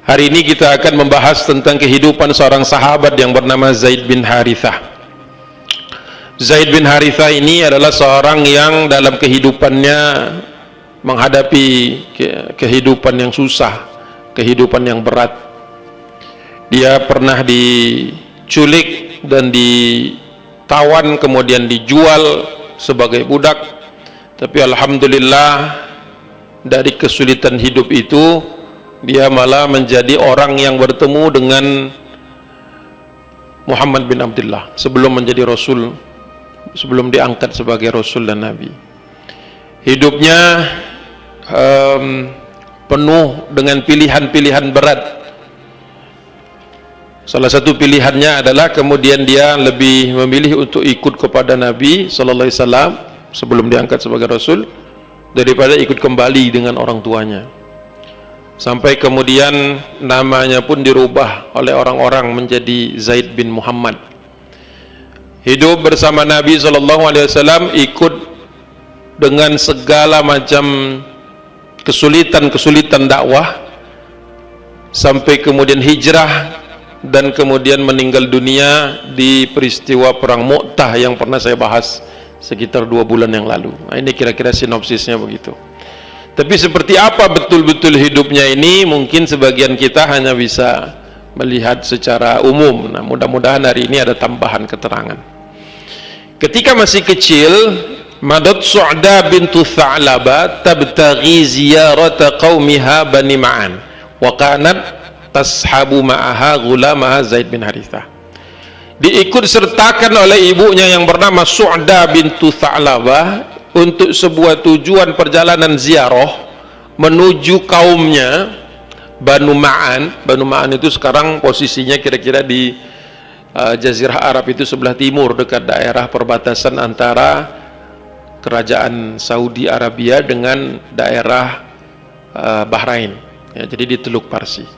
Hari ini kita akan membahas tentang kehidupan seorang sahabat yang bernama Zaid bin Harithah. Zaid bin Harithah ini adalah seorang yang dalam kehidupannya menghadapi kehidupan yang susah, kehidupan yang berat. Dia pernah diculik dan ditawan, kemudian dijual sebagai budak. Tapi alhamdulillah dari kesulitan hidup itu dia malah menjadi orang yang bertemu dengan Muhammad bin Abdullah sebelum menjadi Rasul, sebelum diangkat sebagai Rasul dan Nabi. Hidupnya penuh dengan pilihan-pilihan berat. Salah satu pilihannya adalah kemudian dia lebih memilih untuk ikut kepada Nabi sallallahu alaihi wasallam sebelum diangkat sebagai Rasul daripada ikut kembali dengan orang tuanya. Sampai kemudian namanya pun dirubah oleh orang-orang menjadi Zaid bin Muhammad. Hidup bersama Nabi sallallahu alaihi wasallam, ikut dengan segala macam kesulitan-kesulitan dakwah, sampai kemudian hijrah dan kemudian meninggal dunia di peristiwa perang Mu'tah yang pernah saya bahas sekitar 2 bulan yang lalu. Nah, ini kira-kira sinopsisnya begitu. Tapi seperti apa betul-betul hidupnya ini, mungkin sebagian kita hanya bisa melihat secara umum. Nah, mudah-mudahan hari ini ada tambahan keterangan. Ketika masih kecil, Madat Su'da bintu Tha'laba tabtaghi ziyarata qaumiha Bani Ma'an wa kanat tashabu ma'aha ghulamaha Zaid bin Harithah. Diikut sertakan oleh ibunya yang bernama Su'da bintu Tha'labah untuk sebuah tujuan perjalanan ziarah menuju kaumnya Banu Ma'an. Banu Ma'an itu sekarang posisinya kira-kira di Jazirah Arab itu sebelah timur, dekat daerah perbatasan antara kerajaan Saudi Arabia dengan daerah Bahrain ya, jadi di Teluk Parsi.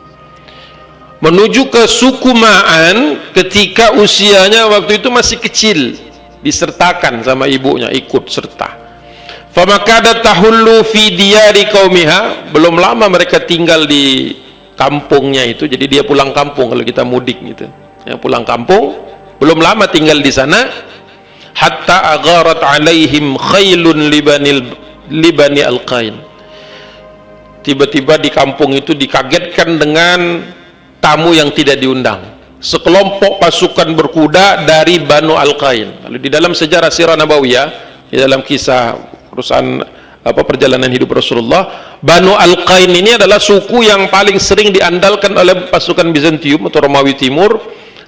Menuju ke suku Ma'an ketika usianya waktu itu masih kecil, disertakan sama ibunya, ikut serta. Famakada tahullu fi diyari qaumiha, belum lama mereka tinggal di kampungnya itu, jadi dia pulang kampung kalau kita mudik gitu. Ya, pulang kampung, belum lama tinggal di sana. Hatta agharat alaihim khailun libani al-qain. Tiba-tiba di kampung itu dikagetkan dengan tamu yang tidak diundang, sekelompok pasukan berkuda dari Banu Al-Qain. Lalu di dalam sejarah Sirah Nabawiyah, di dalam kisah perusahaan perjalanan hidup Rasulullah, Banu Al-Qain ini adalah suku yang paling sering diandalkan oleh pasukan Bizantium atau Romawi Timur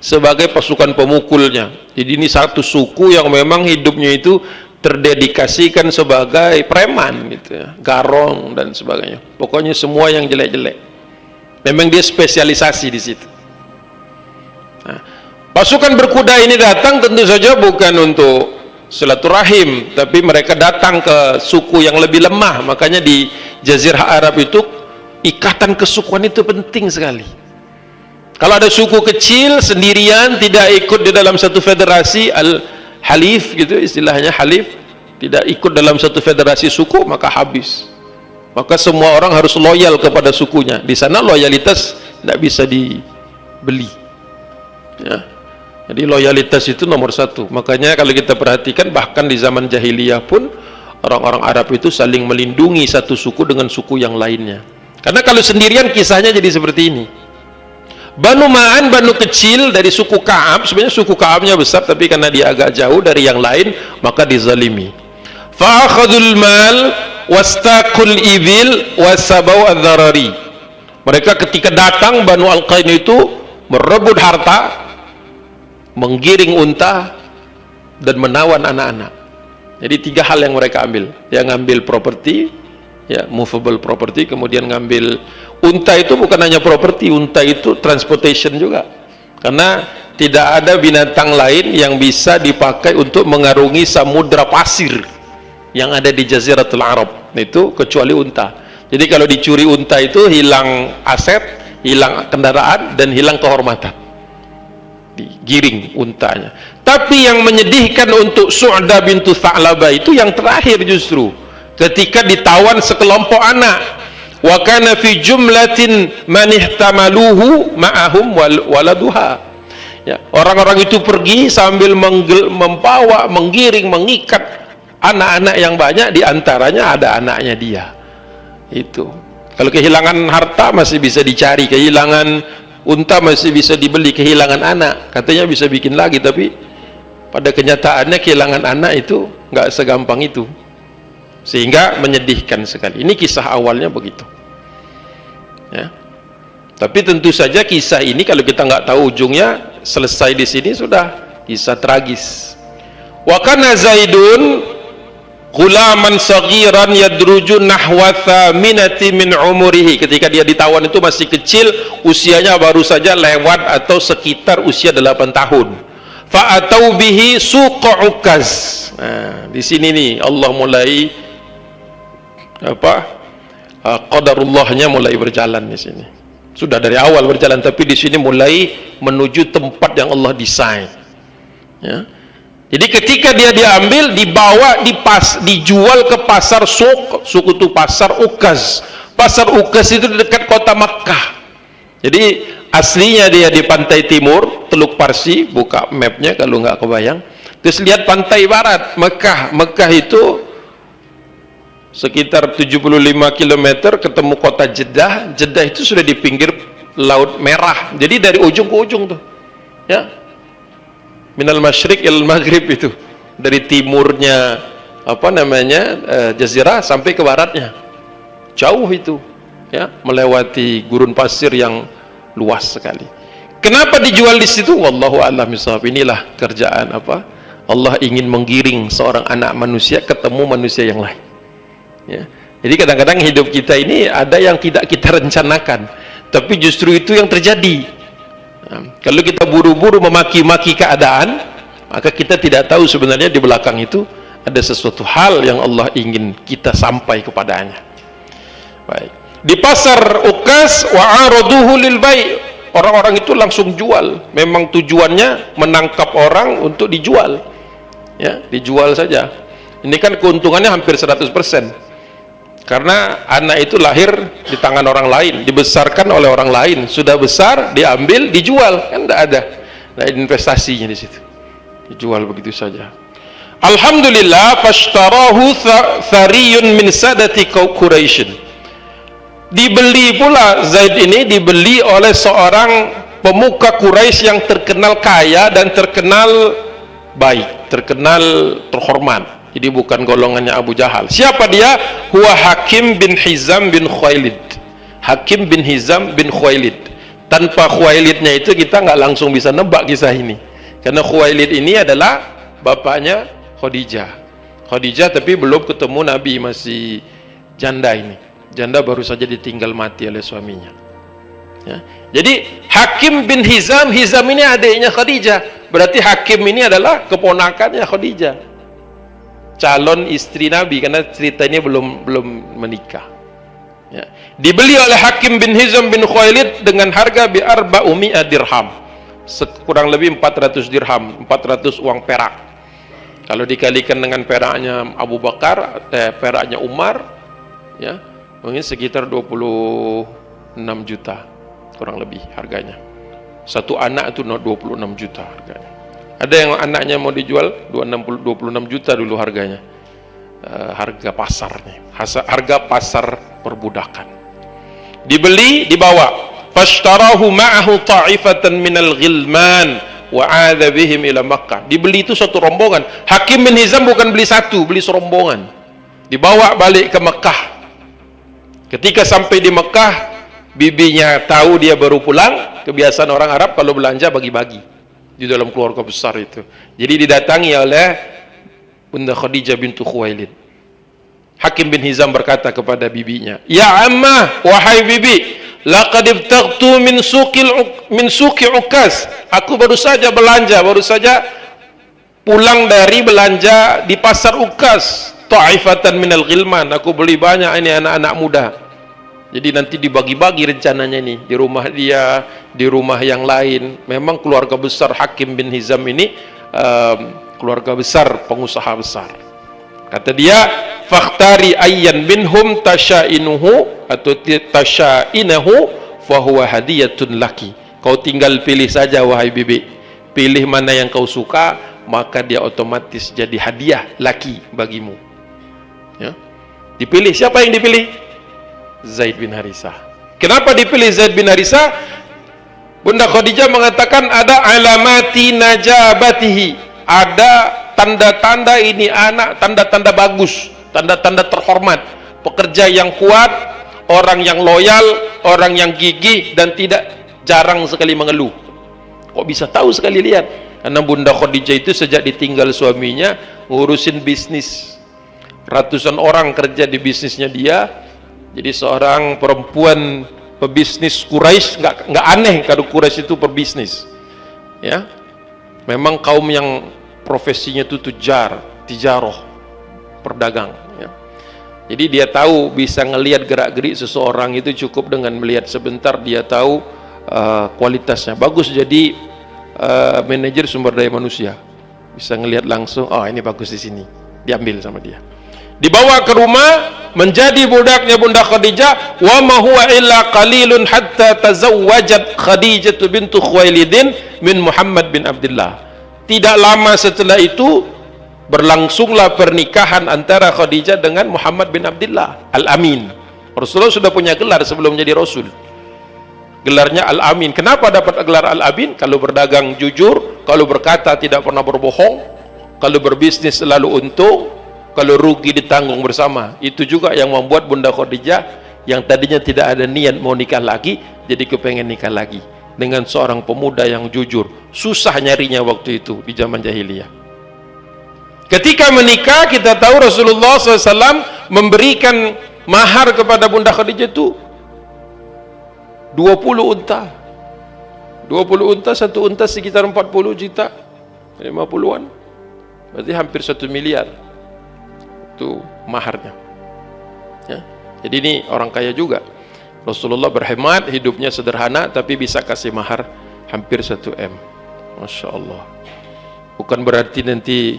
sebagai pasukan pemukulnya. Jadi ini satu suku yang memang hidupnya itu terdedikasikan sebagai preman gitu ya, garong dan sebagainya. Pokoknya semua yang jelek-jelek. Memang dia spesialisasi di situ. Nah, pasukan berkuda ini datang tentu saja bukan untuk silaturahim, tapi mereka datang ke suku yang lebih lemah. Makanya di Jazirah Arab itu ikatan kesukuan itu penting sekali. Kalau ada suku kecil sendirian tidak ikut di dalam satu federasi al-halif gitu istilahnya, halif, tidak ikut dalam satu federasi suku, maka habis. Maka semua orang harus loyal kepada sukunya. Di sana loyalitas tidak bisa dibeli ya. Jadi loyalitas itu nomor satu. Makanya kalau kita perhatikan bahkan di zaman jahiliyah pun orang-orang Arab itu saling melindungi satu suku dengan suku yang lainnya. Karena kalau sendirian kisahnya jadi seperti ini. Banu Ma'an, Banu kecil dari suku Ka'ab, sebenarnya suku Ka'abnya besar tapi karena dia agak jauh dari yang lain maka dizalimi. Fa'akhadul mal wastaqul ibil wasabau adzarari. Mereka ketika datang Banu Al-Qain itu merebut harta, menggiring unta dan menawan anak-anak. Jadi 3 hal yang mereka ambil. Dia ngambil properti ya, movable property, kemudian ngambil unta. Itu bukan hanya properti, unta itu transportation juga, karena tidak ada binatang lain yang bisa dipakai untuk mengarungi samudra pasir yang ada di Jaziratul Arab itu kecuali unta. Jadi kalau dicuri unta itu hilang aset, hilang kendaraan dan hilang kehormatan, digiring untanya. Tapi yang menyedihkan untuk Su'da bintu Tha'labah itu yang terakhir justru, ketika ditawan sekelompok anak. wa kana fi jumlatin man ihtamaluhu ma'ahum waladuha. Ya, orang-orang itu pergi sambil membawa, menggiring, mengikat anak-anak yang banyak, diantaranya ada anaknya dia. Itu kalau kehilangan harta masih bisa dicari, kehilangan unta masih bisa dibeli, kehilangan anak katanya bisa bikin lagi, tapi pada kenyataannya kehilangan anak itu nggak segampang itu, sehingga menyedihkan sekali. Ini kisah awalnya begitu ya. Tapi tentu saja kisah ini kalau kita nggak tahu ujungnya, selesai di sini sudah kisah tragis. Wa kana Zaidun ghulaman saghiran yadruju nahwa thaminati min umurihi. Ketika dia ditawan itu masih kecil, usianya baru saja lewat atau sekitar usia 8 tahun. Fa atau bihi suqa Ukaz. Nah, di sini nih Allah mulai qadarullahnya mulai berjalan di sini. Sudah dari awal berjalan, tapi di sini mulai menuju tempat yang Allah desain. Ya. Jadi ketika dia diambil, dibawa, dijual ke pasar Suq itu pasar Ukaz. Pasar Ukaz itu di dekat kota Makkah. Jadi aslinya dia di pantai timur, Teluk Parsi, buka mapnya kalau nggak kebayang. Terus lihat pantai barat, Mekah. Mekah itu sekitar 75 km ketemu kota Jeddah. Jeddah itu sudah di pinggir Laut Merah. Jadi dari ujung ke ujung tuh. Ya. Minal masyriq ilal maghrib itu. Dari timurnya Jazirah sampai ke baratnya. Jauh itu. Ya, melewati gurun pasir yang luas sekali. Kenapa dijual di situ? Wallahu a'lam bishawab. Inilah kerjaan Allah ingin menggiring seorang anak manusia ketemu manusia yang lain. Ya. Jadi kadang-kadang hidup kita ini ada yang tidak kita rencanakan, tapi justru itu yang terjadi. Nah, kalau kita buru-buru memaki-maki keadaan, maka kita tidak tahu sebenarnya di belakang itu ada sesuatu hal yang Allah ingin kita sampai kepadanya. Baik. Di pasar Ukaz wa araduhu lil bai', orang-orang itu langsung jual. Memang tujuannya menangkap orang untuk dijual. Ya, dijual saja. Ini kan keuntungannya hampir 100%. Karena anak itu lahir di tangan orang lain, dibesarkan oleh orang lain, sudah besar diambil, dijual, kan tidak ada. Nah, investasinya di situ, dijual begitu saja. Alhamdulillah, fashtarahu thariyun min sadati Quraisy. Dibeli pula Zaid ini, dibeli oleh seorang pemuka Quraisy yang terkenal kaya dan terkenal baik, terkenal terhormat. Jadi bukan golongannya Abu Jahal. Siapa dia? Huwa Hakim bin Hizam bin Khuwailid. Hakim bin Hizam bin Khuwailid. Tanpa Khuwailidnya itu kita nggak langsung bisa nebak kisah ini. Karena Khuwailid ini adalah bapaknya Khadijah. Khadijah tapi belum ketemu Nabi, masih janda ini. Janda baru saja ditinggal mati oleh suaminya. Ya. Jadi Hakim bin Hizam, Hizam ini adiknya Khadijah. Berarti Hakim ini adalah keponakannya Khadijah. Calon istri Nabi, karena ceritanya belum menikah. Ya. Dibeli oleh Hakim bin Hizam bin Khuwailid dengan harga bi-400 dirham, kurang lebih 400 dirham, 400 uang perak. Kalau dikalikan dengan peraknya Abu Bakar, peraknya Umar, ya mungkin sekitar 26 juta kurang lebih harganya. Satu anak itu 26 juta harganya. Ada yang anaknya mau dijual 26 juta dulu harganya, harga pasarnya, harga pasar perbudakan. Dibeli, dibawa. Fashtarahu ma'ahu ta'ifatan minal ghilman wa 'adha bihim ila Makkah. Dibeli itu satu rombongan. Hakim bin Hizam bukan beli satu, beli serombongan. Dibawa balik ke Mekah. Ketika sampai di Mekah, bibinya tahu dia baru pulang. Kebiasaan orang Arab kalau belanja bagi-bagi di dalam keluarga besar itu. Jadi didatangi oleh Bunda Khadijah bintu Khuwailid. Hakim bin Hizam berkata kepada bibinya, "Ya ammah, wahai bibi, laqad ibtaghtu min suqi Ukaz." Aku baru saja belanja, baru saja pulang dari belanja di pasar Ukaz. Ta'ifatan minal ghilman, aku beli banyak ini anak-anak muda. Jadi nanti dibagi-bagi rencananya ini, di rumah dia, di rumah yang lain. Memang keluarga besar Hakim bin Hizam ini keluarga besar, pengusaha besar. Kata dia, fakhtari ayyan minhum tashainuhu atau tashainahu fahuwa hadiyatun laki. Kau tinggal pilih saja wahai bibi, pilih mana yang kau suka, maka dia otomatis jadi hadiah laki bagimu. Ya. Dipilih, siapa yang dipilih? Zaid bin Harisah. Kenapa dipilih Zaid bin Harisah? Bunda Khadijah mengatakan ada alamati najabatihi, ada tanda-tanda ini anak, tanda-tanda bagus, tanda-tanda terhormat, pekerja yang kuat, orang yang loyal, orang yang gigih dan tidak jarang sekali mengeluh. Kok bisa tahu sekali? Lihat, karena Bunda Khadijah itu sejak ditinggal suaminya ngurusin bisnis, ratusan orang kerja di bisnisnya dia. Jadi seorang perempuan pebisnis Quraisy, nggak aneh kalau Quraisy itu pebisnis, ya. Memang kaum yang profesinya itu tujar, tijaroh, perdagang, ya. Jadi dia tahu bisa ngelihat gerak-gerik seseorang itu cukup dengan melihat sebentar, dia tahu kualitasnya bagus. Jadi manajer sumber daya manusia bisa ngelihat langsung, oh ini bagus di sini, diambil sama dia, dibawa ke rumah menjadi budaknya Bunda Khadijah. Wa ma huwa illa qalilun hatta tazawwajat Khadijah bintu Khuwailidin min Muhammad bin Abdullah. Tidak lama setelah itu berlangsunglah pernikahan antara Khadijah dengan Muhammad bin Abdullah Al-Amin. Rasulullah sudah punya gelar sebelum jadi Rasul, gelarnya Al-Amin. Kenapa dapat gelar Al-Amin? Kalau berdagang jujur, kalau berkata tidak pernah berbohong, kalau berbisnis selalu untung, kalau rugi ditanggung bersama. Itu juga yang membuat Bunda Khadijah yang tadinya tidak ada niat mau nikah lagi, jadi kepengen nikah lagi dengan seorang pemuda yang jujur. Susah nyarinya waktu itu di zaman jahiliyah. Ketika menikah, kita tahu Rasulullah SAW memberikan mahar kepada Bunda Khadijah itu 20 unta. 20 unta, satu unta sekitar 40 juta, 50-an, berarti hampir 1 miliar itu maharnya, ya. Jadi ini orang kaya juga. Rasulullah berhemat, hidupnya sederhana, tapi bisa kasih mahar hampir 1 M. Masya Allah. Bukan berarti nanti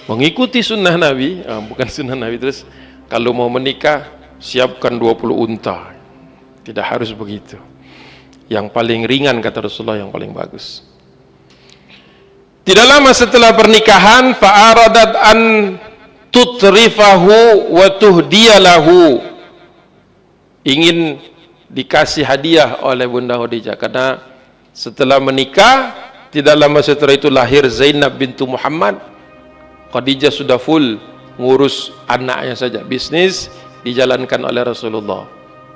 mengikuti sunnah Nabi, bukan sunnah Nabi, terus kalau mau menikah siapkan 20 unta. Tidak harus begitu. Yang paling ringan kata Rasulullah, yang paling bagus. Tidak lama setelah pernikahan, fa'aradat an tutrifahu wa tuhdiyalahu, ingin dikasih hadiah oleh Bunda Khadijah, karena setelah menikah tidak lama setelah itu lahir Zainab bintu Muhammad. Khadijah sudah full ngurus anaknya saja, bisnis dijalankan oleh Rasulullah,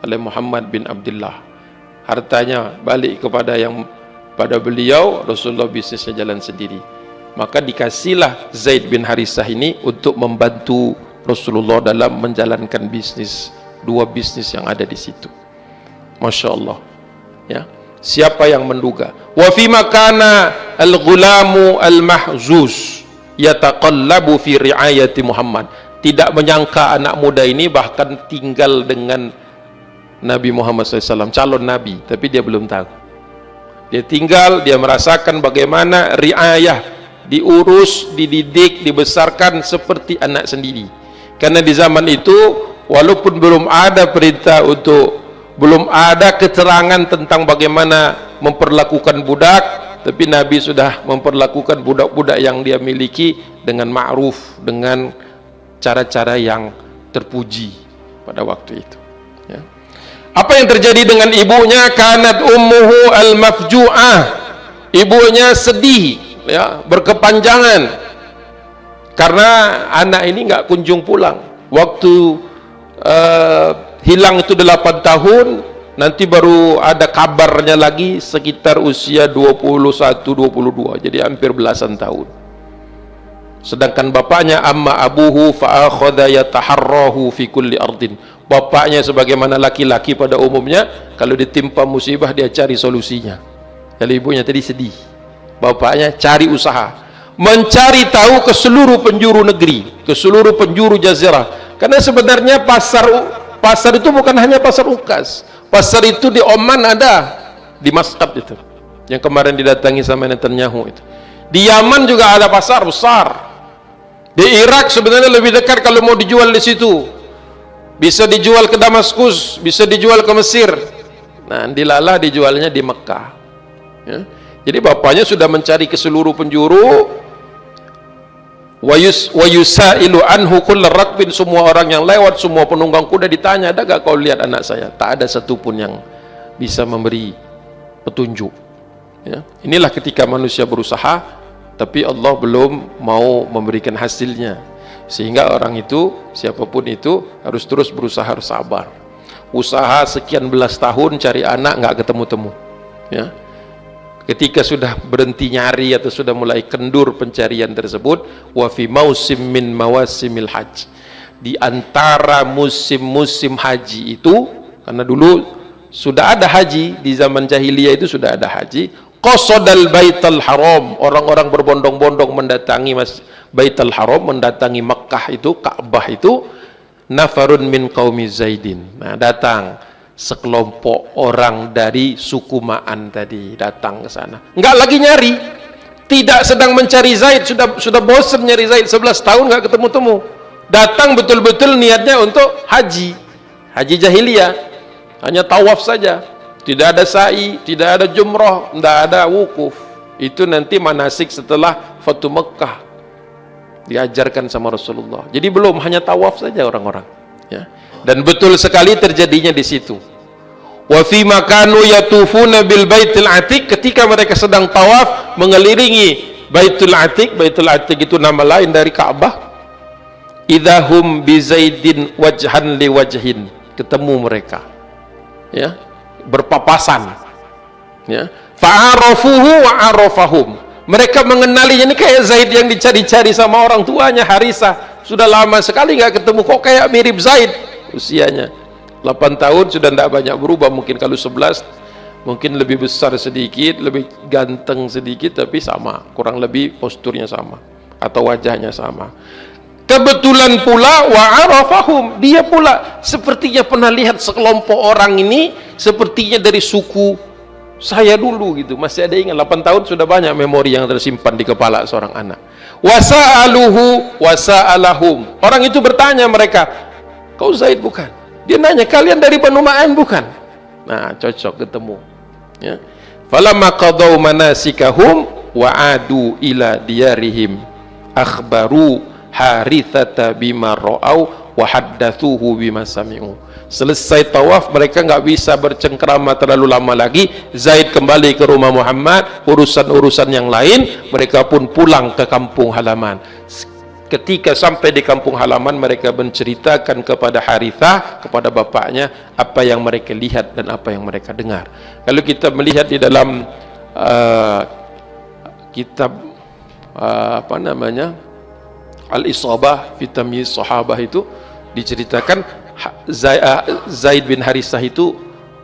oleh Muhammad bin Abdullah. Hartanya balik pada beliau, Rasulullah bisnisnya jalan sendiri. Maka dikasihlah Zaid bin Harisah ini untuk membantu Rasulullah dalam menjalankan bisnis, 2 bisnis yang ada di situ. Masya Allah, ya. Siapa yang menduga? Wa fi makana al-ghulamu al-mahzuz yataqallabu fi riayati Muhammad. Tidak menyangka anak muda ini bahkan tinggal dengan Nabi Muhammad SAW, calon Nabi, tapi dia belum tahu. Dia tinggal, dia merasakan bagaimana riayah, diurus, dididik, dibesarkan seperti anak sendiri. Karena di zaman itu walaupun belum ada perintah belum ada keterangan tentang bagaimana memperlakukan budak, tapi Nabi sudah memperlakukan budak-budak yang dia miliki dengan ma'ruf, dengan cara-cara yang terpuji pada waktu itu, ya. Apa yang terjadi dengan ibunya? Kanat ummuhu al-mafju'ah, ibunya sedih, ya, berkepanjangan karena anak ini nggak kunjung pulang. Waktu hilang itu 8 tahun, nanti baru ada kabarnya lagi sekitar usia 21-22, jadi hampir belasan tahun. Sedangkan bapaknya amma abuhu fa'akhadha yataharrahu fi kulli ardin. Bapaknya sebagaimana laki-laki pada umumnya, kalau ditimpa musibah dia cari solusinya. Kalau ibunya tadi sedih, bapaknya cari usaha, mencari tahu ke seluruh penjuru negeri, ke seluruh penjuru jazirah. Karena sebenarnya pasar itu bukan hanya pasar Ukas. Pasar itu di Oman ada, di Masqat itu, yang kemarin didatangi sama Netanyahu itu. Di Yaman juga ada pasar besar. Di Irak sebenarnya lebih dekat kalau mau dijual di situ. Bisa dijual ke Damaskus, bisa dijual ke Mesir. Nah, dilalah dijualnya di Mekah. Ya. Jadi bapaknya sudah mencari ke seluruh penjuru. Wa yusailu anhu kullu rakbin, semua orang yang lewat, semua penunggang kuda ditanya, ada gak kau lihat anak saya? Tak ada satupun yang bisa memberi petunjuk. Ya. Inilah ketika manusia berusaha, tapi Allah belum mau memberikan hasilnya, sehingga orang itu, siapapun itu, harus terus berusaha, harus sabar. Usaha sekian belas tahun cari anak nggak ketemu-temu. Ya. Ketika sudah berhenti nyari atau sudah mulai kendur pencarian tersebut, wa fi mausim min mawasimil hajj, di antara musim-musim haji itu, karena dulu sudah ada haji, di zaman jahiliyah itu sudah ada haji, qasadal baital haram, orang-orang berbondong-bondong mendatangi baital haram, mendatangi Mekah itu, Ka'bah itu, nafarun min qaumi Zaidin. Nah, datang sekelompok orang dari suku Ma'an tadi, datang ke sana. Enggak lagi nyari, tidak sedang mencari Zaid, sudah bosan nyari Zaid, 11 tahun enggak ketemu-temu. Datang betul-betul niatnya untuk haji jahiliyah, hanya tawaf saja, tidak ada sa'i, tidak ada jumrah, tidak ada wukuf. Itu nanti manasik setelah Fatu Mekkah diajarkan sama Rasulullah. Jadi belum, hanya tawaf saja orang-orang, ya. Dan betul sekali terjadinya di situ. Wa fi makanu yatufuna bil baitil atiq, ketika mereka sedang tawaf mengelilingi Baitul Atiq. Baitul Atiq itu nama lain dari Ka'bah. Idahum bi Zaidin wajhan li wajhin, ketemu mereka, ya, berpapasan, ya. Fa'arafuhu wa arafahum, mereka mengenalinya. Ini kayak Zaid yang dicari-cari sama orang tuanya, Harisah. Sudah lama sekali nggak ketemu, kok kayak mirip Zaid. Usianya 8 tahun, sudah tidak banyak berubah. Mungkin kalau 11 mungkin lebih besar sedikit, lebih ganteng sedikit, tapi sama, kurang lebih posturnya sama atau wajahnya sama. Kebetulan pula wa arafahum, dia pula sepertinya pernah lihat sekelompok orang ini, sepertinya dari suku saya dulu gitu. Masih ada ingat, 8 tahun sudah banyak memori yang tersimpan di kepala seorang anak. Wasa'aluhu wasa'alahum, orang itu bertanya mereka, kau Zaid bukan? Dia nanya, kalian dari Banu Ma'an bukan? Nah, cocok ketemu, ya. Falamma qadaw manasikahum wa adu ila diyarihim akhbaru Harithata bima ra'au wa haddathuhu bima sami'u. Selesai tawaf, mereka nggak bisa bercengkrama terlalu lama lagi. Zaid kembali ke rumah Muhammad, urusan-urusan yang lain, mereka pun pulang ke kampung halaman. Ketika sampai di kampung halaman, mereka menceritakan kepada Harithah, kepada bapaknya, apa yang mereka lihat dan apa yang mereka dengar. Kalau kita melihat di dalam kitab apa namanya, Al-Isabah fi Tamyiz Sahabah, itu diceritakan Zaid bin Harithah itu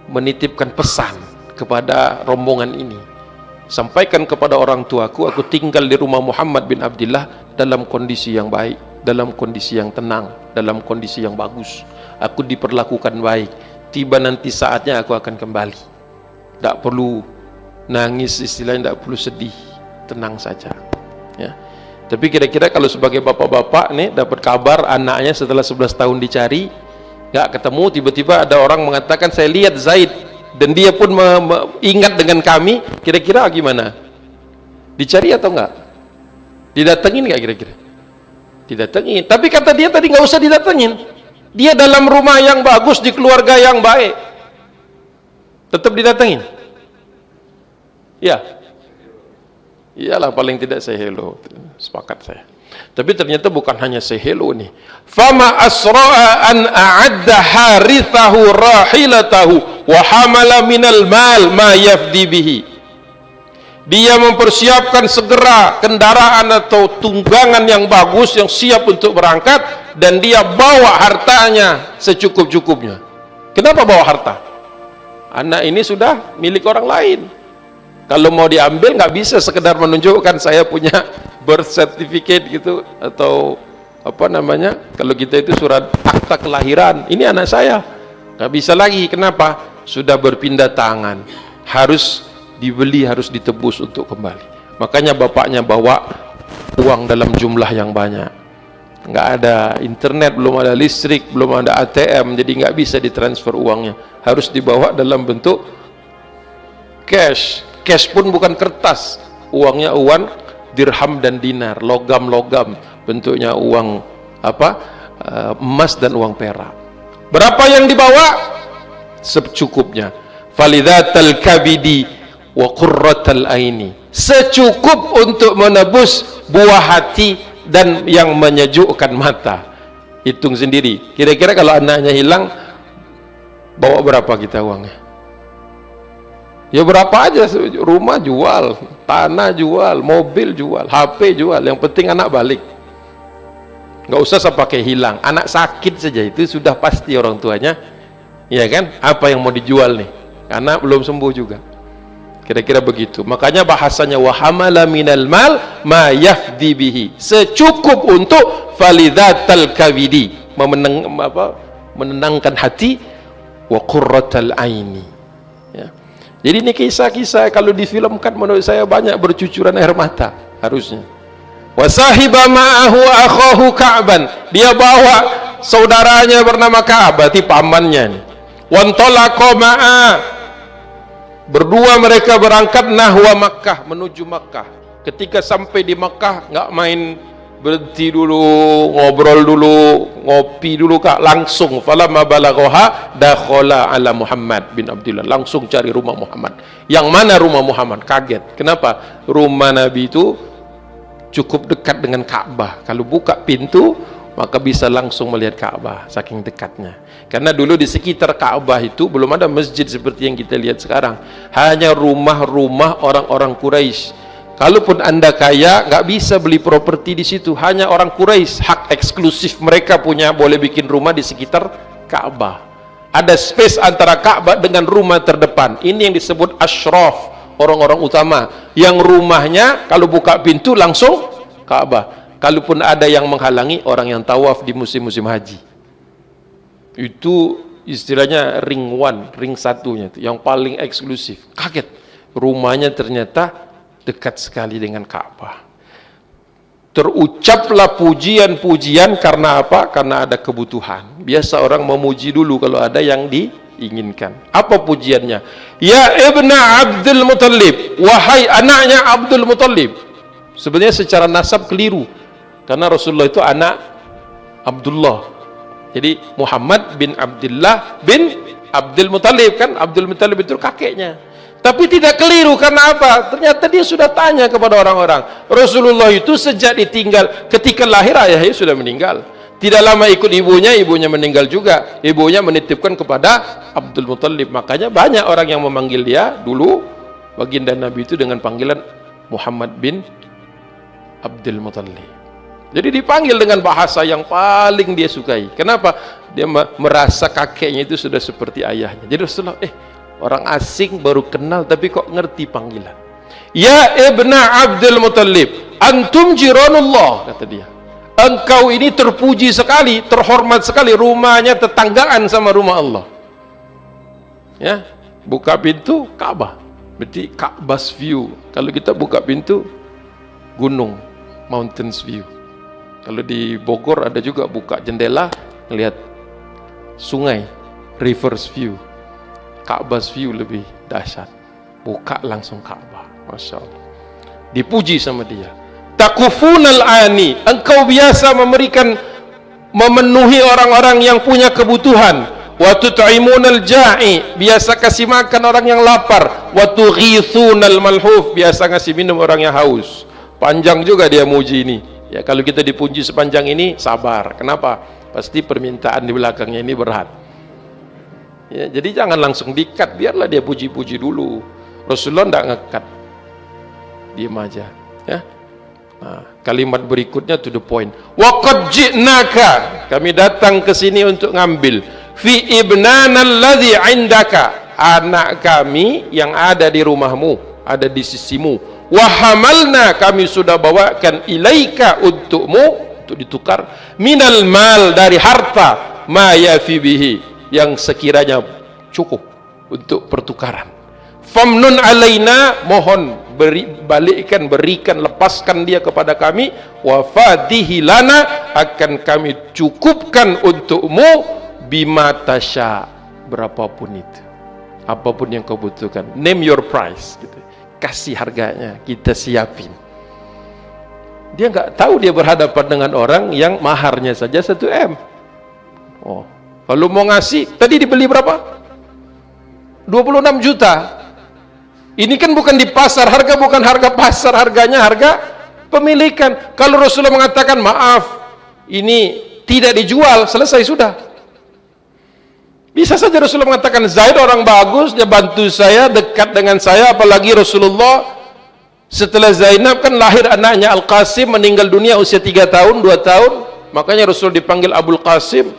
menitipkan pesan kepada rombongan ini, sampaikan kepada orang tuaku, aku tinggal di rumah Muhammad bin Abdullah dalam kondisi yang baik, dalam kondisi yang tenang, dalam kondisi yang bagus. Aku diperlakukan baik. Tiba nanti saatnya aku akan kembali. Tidak perlu nangis, istilahnya tidak perlu sedih, tenang saja, ya. Tapi kira-kira kalau sebagai bapak-bapak nih, dapat kabar anaknya setelah 11 tahun dicari nggak ketemu, tiba-tiba ada orang mengatakan saya lihat Zaid dan dia pun ingat dengan kami, kira-kira gimana? Dicari atau enggak? Didatengin nggak kira-kira? Didatengin. Tapi kata dia tadi nggak usah didatengin, dia dalam rumah yang bagus, di keluarga yang baik, tetap didatengin. Ya, iyalah, paling tidak say hello, sepakat saya. Tapi ternyata bukan hanya say hello nih. Fama asra'a an a'adda Harithahu rahilatahu wa hamala minal mal ma yafdi bihi. Dia mempersiapkan segera kendaraan atau tunggangan yang bagus, yang siap untuk berangkat, dan dia bawa hartanya secukup-cukupnya. Kenapa bawa harta? Anak ini sudah milik orang lain. Kalau mau diambil nggak bisa sekedar menunjukkan saya punya birth certificate gitu, atau apa namanya, kalau kita itu surat akta kelahiran, ini anak saya, nggak bisa lagi. Kenapa? Sudah berpindah tangan, harus dibeli, harus ditebus untuk kembali. Makanya bapaknya bawa uang dalam jumlah yang banyak. nggak ada internet, belum ada listrik, belum ada ATM, jadi nggak bisa ditransfer uangnya, harus dibawa dalam bentuk cash. Cash pun bukan kertas, uangnya uang dirham dan dinar, logam-logam, bentuknya uang emas dan uang perak. Berapa yang dibawa? Secukupnya. Falidhatal kabidi wa qurratal aini, secukup untuk menebus buah hati dan yang menyejukkan mata. Hitung sendiri, kira-kira kalau anaknya hilang, bawa berapa kita uangnya? Ya berapa aja, rumah jual, tanah jual, mobil jual, HP jual, yang penting anak balik. Nggak usah pakai hilang, anak sakit saja itu sudah pasti orang tuanya, ya kan? Apa yang mau dijual nih? Karena belum sembuh juga. Kira-kira begitu. Makanya bahasanya wahamala minal mal ma yafdi bihi, secukup untuk falidhatal kawidi, menenangkan hati, wa qurratal aini. Ya. Jadi ini kisah-kisah kalau difilmkan menurut saya banyak bercucuran air mata harusnya. Wasahiba ma'ahu akhahu Ka'ban, dia bawa saudaranya bernama Ka'ab, berarti pamannya nih. Wantalaqa ma'a, berdua mereka berangkat nahwa Makkah, menuju Makkah. Ketika sampai di Makkah, nggak main berhenti dulu, ngobrol dulu, ngopi dulu, Kak, langsung falamma balaghaha dakhala ala Muhammad bin Abdullah, langsung cari rumah Muhammad. Yang mana rumah Muhammad? Kaget. Kenapa? Rumah Nabi itu cukup dekat dengan Ka'bah. Kalau buka pintu maka bisa langsung melihat Ka'bah, saking dekatnya. Karena dulu di sekitar Ka'bah itu belum ada masjid seperti yang kita lihat sekarang, hanya rumah-rumah orang-orang Quraisy. Kalaupun anda kaya, nggak bisa beli properti di situ, hanya orang Quraisy, hak eksklusif mereka punya, boleh bikin rumah di sekitar Ka'bah. Ada space antara Ka'bah dengan rumah terdepan, ini yang disebut asyraf, orang-orang utama, yang rumahnya kalau buka pintu langsung Ka'bah. Kalaupun ada yang menghalangi, orang yang tawaf di musim-musim haji, itu istilahnya ring one, ring satunya, yang paling eksklusif. Kaget, rumahnya ternyata dekat sekali dengan Ka'bah. Terucaplah pujian-pujian, karena apa? Karena ada kebutuhan. Biasa orang memuji dulu kalau ada yang diinginkan. Apa pujiannya? Ya ibna Abdul Muttalib, wahai anaknya Abdul Muttalib. Sebenarnya secara nasab keliru, karena Rasulullah itu anak Abdullah. Jadi Muhammad bin Abdullah bin Abdul Muttalib, kan Abdul Muttalib itu kakeknya. Tapi tidak keliru, karena apa? Ternyata dia sudah tanya kepada orang-orang, Rasulullah itu sejak ditinggal, ketika lahir ayahnya sudah meninggal. Tidak lama ikut ibunya, ibunya meninggal juga. Ibunya menitipkan kepada Abdul Muttalib. Makanya banyak orang yang memanggil dia dulu, baginda Nabi itu, dengan panggilan Muhammad bin Abdul Muttalib. Jadi dipanggil dengan bahasa yang paling dia sukai. Kenapa? Dia merasa kakeknya itu sudah seperti ayahnya. Jadi Rasulullah, orang asing baru kenal tapi kok ngerti panggilan. Ya ibna Abdul Muttalib, antum jiranullah, kata dia. Engkau ini terpuji sekali, terhormat sekali, rumahnya tetanggaan sama rumah Allah. Ya, buka pintu Ka'bah, berarti Ka'bah's view. Kalau kita buka pintu gunung, mountains view. Kalau di Bogor ada juga buka jendela, ngelihat sungai, rivers view. Ka'bah's view lebih dahsyat, buka langsung Ka'bah. Masya Allah, dipuji sama dia. Takufunal ani, engkau biasa memenuhi orang-orang yang punya kebutuhan. Wa tut'imunal ja'i, biasa kasih makan orang yang lapar. Wa tughithunal malhuf, biasa ngasih minum orang yang haus. Panjang juga dia muji ini. Ya, kalau kita dipuji sepanjang ini, sabar. Kenapa? Pasti permintaan di belakangnya ini berat. Ya, jadi jangan langsung di-cut, biarlah dia puji-puji dulu. Rasulullah tidak nge-cut, diam aja. Ya. Nah, kalimat berikutnya to the point. Wa qad ji'naka, kami datang ke sini untuk ngambil. Fi ibnana alladhi 'indaka, anak kami yang ada di rumahmu, ada di sisimu. Wa hamalna, kami sudah bawakan ilaika, untukmu, untuk ditukar, minal mal, dari harta, ma yafi bihi, yang sekiranya cukup untuk pertukaran. famnun alaina, mohon berikan, lepaskan dia kepada kami, wa fadihi lana, akan kami cukupkan untukmu bima tasya, berapapun itu, apapun yang kau butuhkan, name your price gitu. Kasih harganya, kita siapin. Dia nggak tahu dia berhadapan dengan orang yang maharnya saja 1 M. Oh, kalau mau ngasih, tadi dibeli berapa? 26 juta. Ini kan bukan di pasar, harga bukan harga pasar, harganya harga pemilikan. Kalau Rasulullah mengatakan, maaf, ini tidak dijual, selesai sudah. Bisa saja Rasulullah mengatakan, Zaid orang bagus, dia bantu saya, dekat dengan saya, apalagi Rasulullah setelah Zainab kan lahir anaknya Al-Qasim, meninggal dunia usia 3 tahun, 2 tahun, makanya Rasul dipanggil Abul Qasim.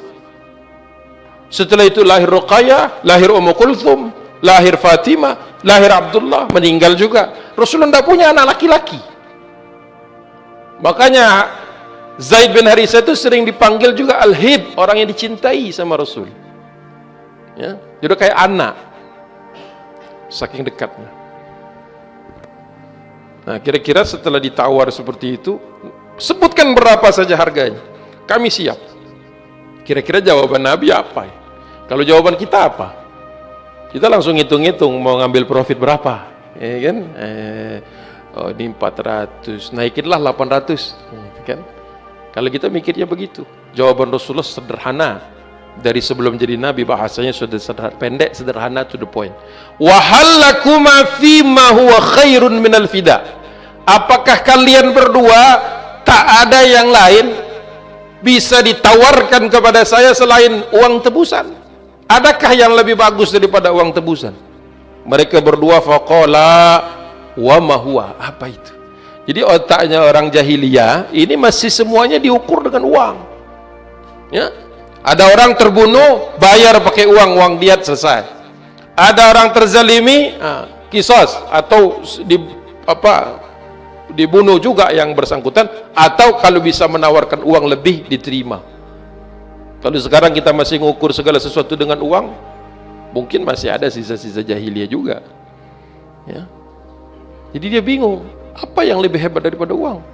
Setelah itu lahir Ruqayyah, lahir Ummu Kulthum, lahir Fatimah, lahir Abdullah, meninggal juga. Rasulullah tidak punya anak laki-laki. Makanya Zaid bin Harithah itu sering dipanggil juga Al-Hib, orang yang dicintai sama Rasul. Ya, jadi kayak anak, saking dekatnya. Nah, kira-kira setelah ditawar seperti itu, sebutkan berapa saja harganya, kami siap. Kira-kira jawaban Nabi apa ya? Kalau jawaban kita apa? Kita langsung hitung-hitung mau ngambil profit berapa, ya kan? Oh, ini 400, naikinlah 800, kan? Kalau kita mikirnya begitu, jawaban Rasulullah sederhana. Dari sebelum jadi Nabi bahasanya sudah sederhana, pendek, sederhana, to the point. Wa halakuma fima huwa khairun minal fida. Apakah kalian berdua tak ada yang lain bisa ditawarkan kepada saya selain uang tebusan? Adakah yang lebih bagus daripada uang tebusan? Mereka berdua faqala wa ma huwa. Apa itu? Jadi otaknya orang jahiliyah ini masih semuanya diukur dengan uang. Ya. Ada orang terbunuh, bayar pakai uang diat, selesai. Ada orang terzalimi, kisos, atau dibunuh juga yang bersangkutan, atau kalau bisa menawarkan uang lebih diterima. Kalau sekarang kita masih mengukur segala sesuatu dengan uang, mungkin masih ada sisa-sisa jahiliyah juga. Ya. Jadi dia bingung, apa yang lebih hebat daripada uang?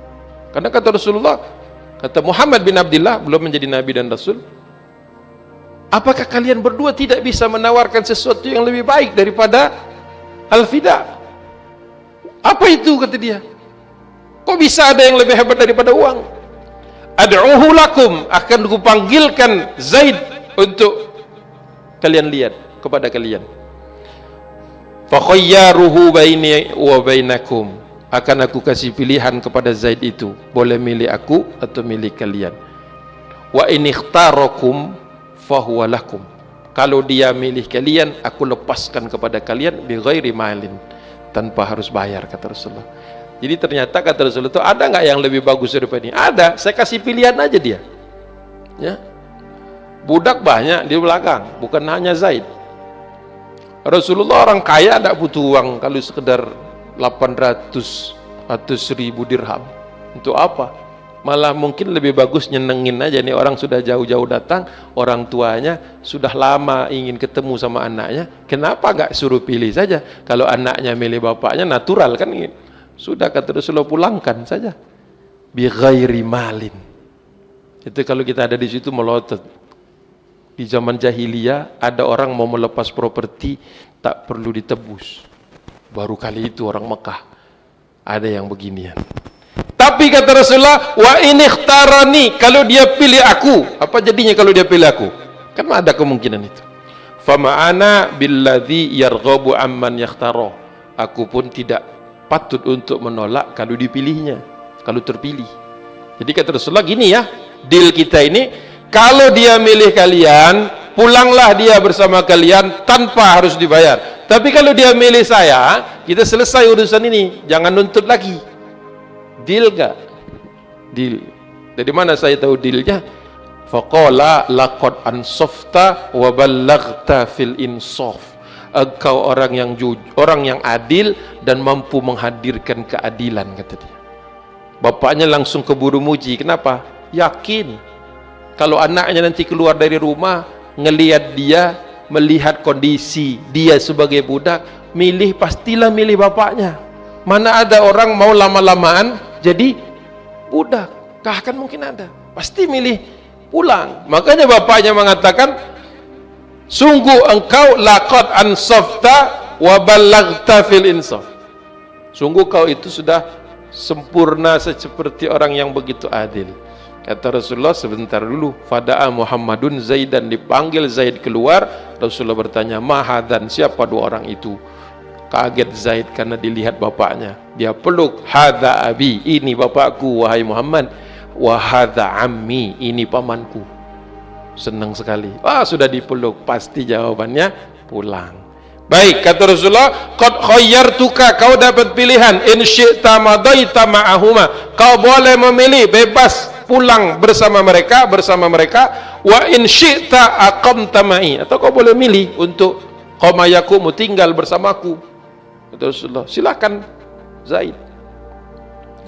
Karena kata Rasulullah, kata Muhammad bin Abdullah, belum menjadi Nabi dan Rasul, apakah kalian berdua tidak bisa menawarkan sesuatu yang lebih baik daripada al-fida? Apa itu, kata dia? Kok bisa ada yang lebih hebat daripada uang? Ad'uhu lakum, akan kupanggilkan Zaid untuk kalian lihat, kepada kalian. Fakhayyaruhu baini wa bainakum, akan aku kasih pilihan kepada Zaid itu, boleh milih aku atau milih kalian. Wa in ikhtarakum fahuwa lakum, kalau dia milih kalian, aku lepaskan kepada kalian bi ghairi malin, tanpa harus bayar, kata Rasulullah. Jadi ternyata kata Rasulullah itu, ada nggak yang lebih bagus daripada ini? Ada, saya kasih pilihan aja dia. Ya, budak banyak di belakang, bukan hanya Zaid. Rasulullah orang kaya, tidak butuh uang kalau sekedar 800 atau 1000 dirham. Untuk apa? Malah mungkin lebih bagus nyenengin aja nih, orang sudah jauh-jauh datang, orang tuanya sudah lama ingin ketemu sama anaknya, kenapa nggak suruh pilih saja? Kalau anaknya milih bapaknya, natural kan? Sudah, kata Rasulullah, pulangkan saja. Bi ghairi malin. Itu kalau kita ada di situ melotot. Di zaman jahiliyah ada orang mau melepas properti tak perlu ditebus. Baru kali itu orang Mekah ada yang beginian. Tapi kata Rasulullah, wa in ikhtarani, kalau dia pilih aku, apa jadinya kalau dia pilih aku? Kan ada kemungkinan itu. Fama ana billadzi yarghabu amman yakhtara, aku pun tidak patut untuk menolak kalau dipilihnya, kalau terpilih. Jadi kata Rasulullah gini ya, deal kita ini, kalau dia milih kalian, pulanglah dia bersama kalian tanpa harus dibayar. Tapi kalau dia milih saya, kita selesai urusan ini, jangan nuntut lagi. Deal gak? Deal. Dari mana saya tahu dealnya? Faqala laqad ansafta wa ballaghta fil insaf. Engkau orang yang jujur, orang yang adil dan mampu menghadirkan keadilan, kata dia. Bapaknya langsung keburu muji. Kenapa? Yakin kalau anaknya nanti keluar dari rumah, ngelihat dia, melihat kondisi dia sebagai budak, milih pastilah milih bapaknya. Mana ada orang mau lama-lamaan jadi budak? Bahkan mungkin ada. Pasti milih pulang. Makanya bapaknya mengatakan, sungguh engkau laqad ansafta wa ballaghta fil insaf. Sungguh kau itu sudah sempurna seperti orang yang begitu adil. Kata Rasulullah, sebentar dulu. Fada'a Muhammadun Zaidan, dipanggil Zaid keluar. Rasulullah bertanya, mahadan, siapa dua orang itu? Kaget Zaid karena dilihat bapaknya. Dia peluk, hadza abi, ini bapakku wahai Muhammad. Wa hadza ammi, ini pamanku. Senang sekali. Sudah dipeluk, pasti jawabannya pulang. Baik, kata Rasulullah, qad khayyartuka, kau dapat pilihan, in syi'ta madaita ma'ahuma, kau boleh memilih, bebas pulang bersama mereka, wa in syi'ta aqamta ma'i, atau kau boleh milih untuk qamayakumu, tinggal bersamaku. Kata Rasulullah, silakan Zaid.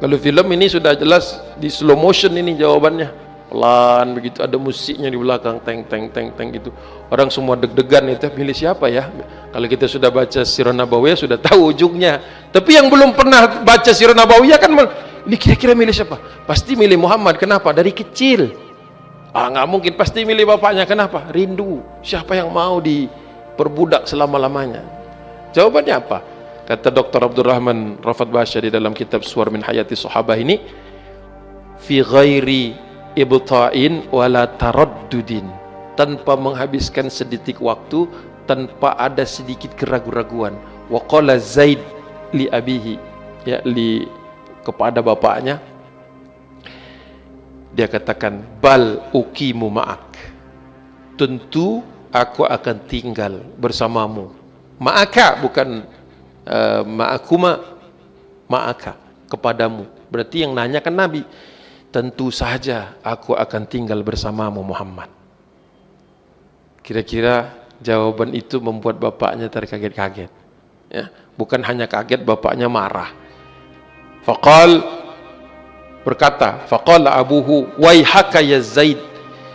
Kalau film ini sudah jelas di slow motion ini jawabannya, pelan begitu, ada musiknya di belakang, teng teng teng teng gitu. Orang semua deg-degan, itu pilih siapa ya? Kalau kita sudah baca Sirah Nabawiyah sudah tahu ujungnya. Tapi yang belum pernah baca Sirah Nabawiyah kan, ini kira-kira milih siapa? Pasti milih Muhammad. Kenapa? Dari kecil. Nggak mungkin, pasti milih bapaknya. Kenapa? Rindu. Siapa yang mau diperbudak selama-lamanya? Jawabannya apa? Kata Dr. Abdurrahman Rafat Basya di dalam kitab Suwar min Hayati Sahabah ini, fi ghairi ibta'in wala taraddudin, tanpa menghabiskan sedetik waktu, tanpa ada sedikit keraguan-raguan. Wa qala Zaid li abihi, ya, kepada bapaknya, dia katakan, bal uqimu ma'ak, tentu aku akan tinggal bersamamu. Ma'aka, bukan ma'akuma, ma'aka, kepadamu. Berarti yang nanya kan Nabi. Tentu saja aku akan tinggal bersamamu Muhammad. Kira-kira jawaban itu membuat bapaknya terkaget-kaget, ya. Bukan hanya kaget, bapaknya marah. Berkata, faqala abuhu, waihaka ya Zaid,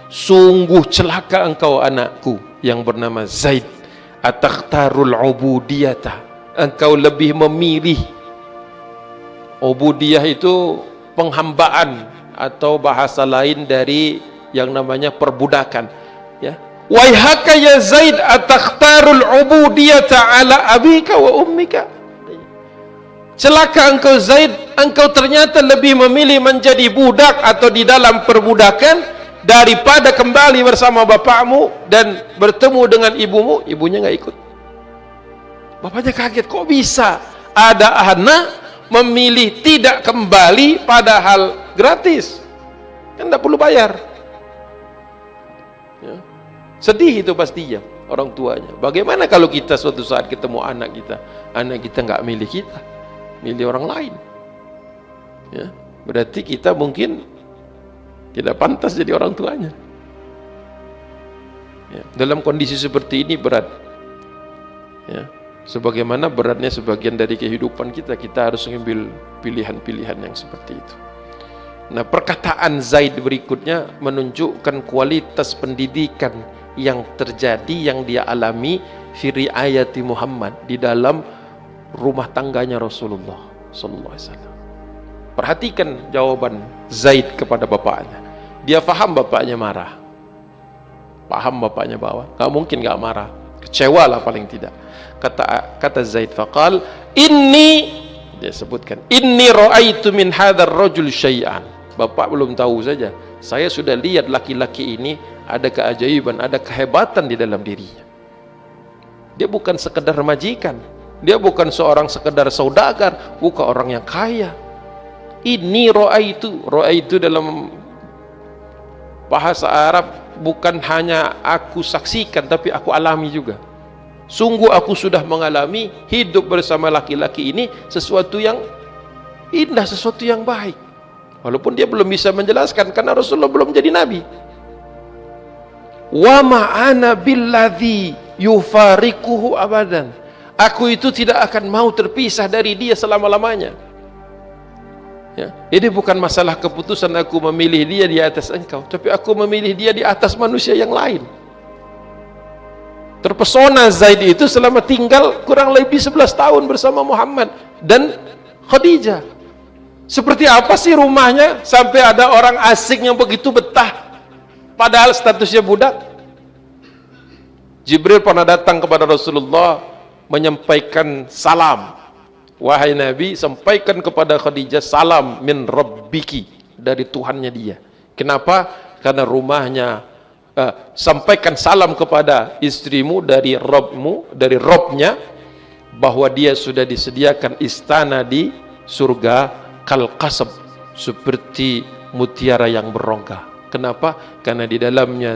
sungguh celaka engkau anakku yang bernama Zaid, atakhtarul ubudiyata, engkau lebih memilih. Ubudiyah itu penghambaan, atau bahasa lain dari yang namanya perbudakan, ya. Waihaka ya Zaid, atakhtarul ubudiyata ala abika wa ummika. Celaka engkau Zaid, engkau ternyata lebih memilih menjadi budak atau di dalam perbudakan daripada kembali bersama bapakmu dan bertemu dengan ibumu. Ibunya nggak ikut. Bapaknya kaget, kok bisa ada anak memilih tidak kembali padahal gratis, kan tidak perlu bayar, ya. Sedih itu pastinya orang tuanya. Bagaimana kalau kita suatu saat ketemu anak kita nggak milih kita, milih orang lain, ya. Berarti kita mungkin tidak pantas jadi orang tuanya, ya. Dalam kondisi seperti ini berat, ya. Sebagaimana beratnya sebagian dari kehidupan kita, kita harus mengambil pilihan-pilihan yang seperti itu. Nah, perkataan Zaid berikutnya menunjukkan kualitas pendidikan yang terjadi, yang dia alami fi riayati Muhammad, di dalam rumah tangganya Rasulullah sallallahu alaihi wasallam. Perhatikan jawaban Zaid kepada bapaknya. Dia faham bapaknya marah, paham bapaknya bahwa nggak mungkin nggak marah, kecewa lah paling tidak. Kata Zaid, faqal inni, dia sebutkan, inni ra'aitu min hadzal rajul syai'an. Bapak belum tahu saja, saya sudah lihat laki-laki ini ada keajaiban, ada kehebatan di dalam dirinya. Dia bukan sekedar majikan, dia bukan seorang sekedar saudagar, bukan orang yang kaya. Inni ra'aitu dalam bahasa Arab bukan hanya aku saksikan, tapi aku alami juga. Sungguh aku sudah mengalami hidup bersama laki-laki ini sesuatu yang indah, sesuatu yang baik. Walaupun dia belum bisa menjelaskan karena Rasulullah belum jadi nabi. Wa ma'ana billadzi yufariquhu abadan. Aku itu tidak akan mau terpisah dari dia selama-lamanya. Ya, ini bukan masalah keputusan aku memilih dia di atas engkau, tapi aku memilih dia di atas manusia yang lain. Terpesona Zaid itu selama tinggal kurang lebih 11 tahun bersama Muhammad dan Khadijah. Seperti apa sih rumahnya sampai ada orang asing yang begitu betah padahal statusnya budak? Jibril pernah datang kepada Rasulullah menyampaikan salam. Wahai Nabi, sampaikan kepada Khadijah salam min rabbiki, dari Tuhannya dia. Kenapa? Karena rumahnya sampaikan salam kepada istrimu dari Rabbmu, dari Rabbnya, bahwa dia sudah disediakan istana di surga kal qasab, seperti mutiara yang berongga. Kenapa? Karena di dalamnya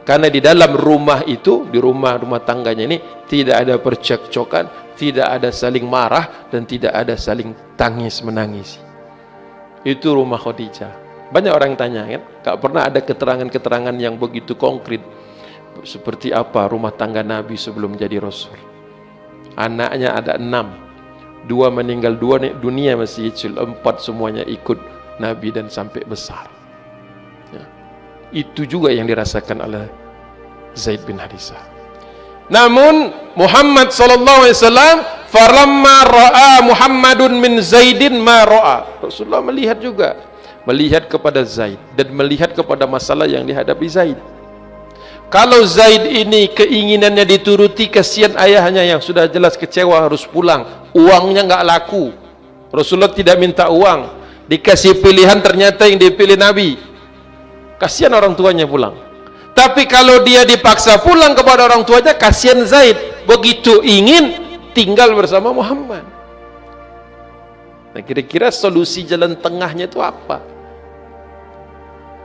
karena di dalam rumah itu, di rumah tangganya ini tidak ada percekcokan, tidak ada saling marah, dan tidak ada saling tangis menangis. Itu rumah Khadijah. Banyak orang tanya kan, gak pernah ada keterangan-keterangan yang begitu konkret. Seperti apa rumah tangga Nabi sebelum jadi Rasul. Anaknya ada 6, 2 meninggal, 2 dunia masih kecil, 4 semuanya ikut Nabi dan sampai besar. Ya. Itu juga yang dirasakan oleh Zaid bin Harisah. Namun Muhammad SAW, falamma ra'a Muhammadun min Zaidin ma ra'a. Rasulullah melihat juga, melihat kepada Zaid dan melihat kepada masalah yang dihadapi Zaid. Kalau Zaid ini keinginannya dituruti, kasihan ayahnya yang sudah jelas kecewa harus pulang, uangnya nggak laku. Rasulullah tidak minta uang, dikasih pilihan, ternyata yang dipilih Nabi. Kasihan orang tuanya pulang. Tapi kalau dia dipaksa pulang kepada orang tuanya, kasihan Zaid, begitu ingin tinggal bersama Muhammad. Nah, kira-kira solusi jalan tengahnya itu apa?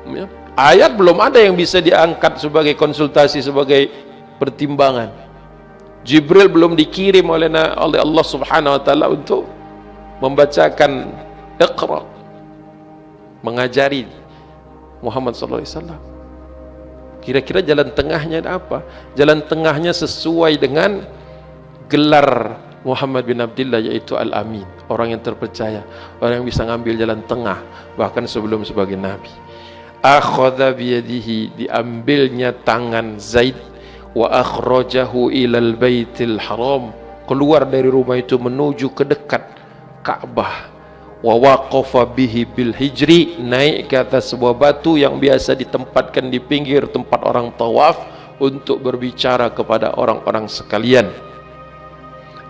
Ya. Ayat belum ada yang bisa diangkat sebagai konsultasi, sebagai pertimbangan. Jibril belum dikirim oleh Allah Subhanahu wa taala untuk membacakan Iqra, mengajari Muhammad sallallahu alaihi wasallam. Kira-kira jalan tengahnya apa? Jalan tengahnya sesuai dengan gelar Muhammad bin Abdullah, yaitu Al-Amin, orang yang terpercaya, orang yang bisa ngambil jalan tengah bahkan sebelum sebagai nabi. Akhadha biyadihi, diambilnya tangan Zaid, wa akhrajahu ilal baitil haram, keluar dari rumah itu menuju ke dekat Ka'bah. Wa waqafa bihi bil hijri, naik ke atas sebuah batu yang biasa ditempatkan di pinggir tempat orang tawaf untuk berbicara kepada orang-orang sekalian.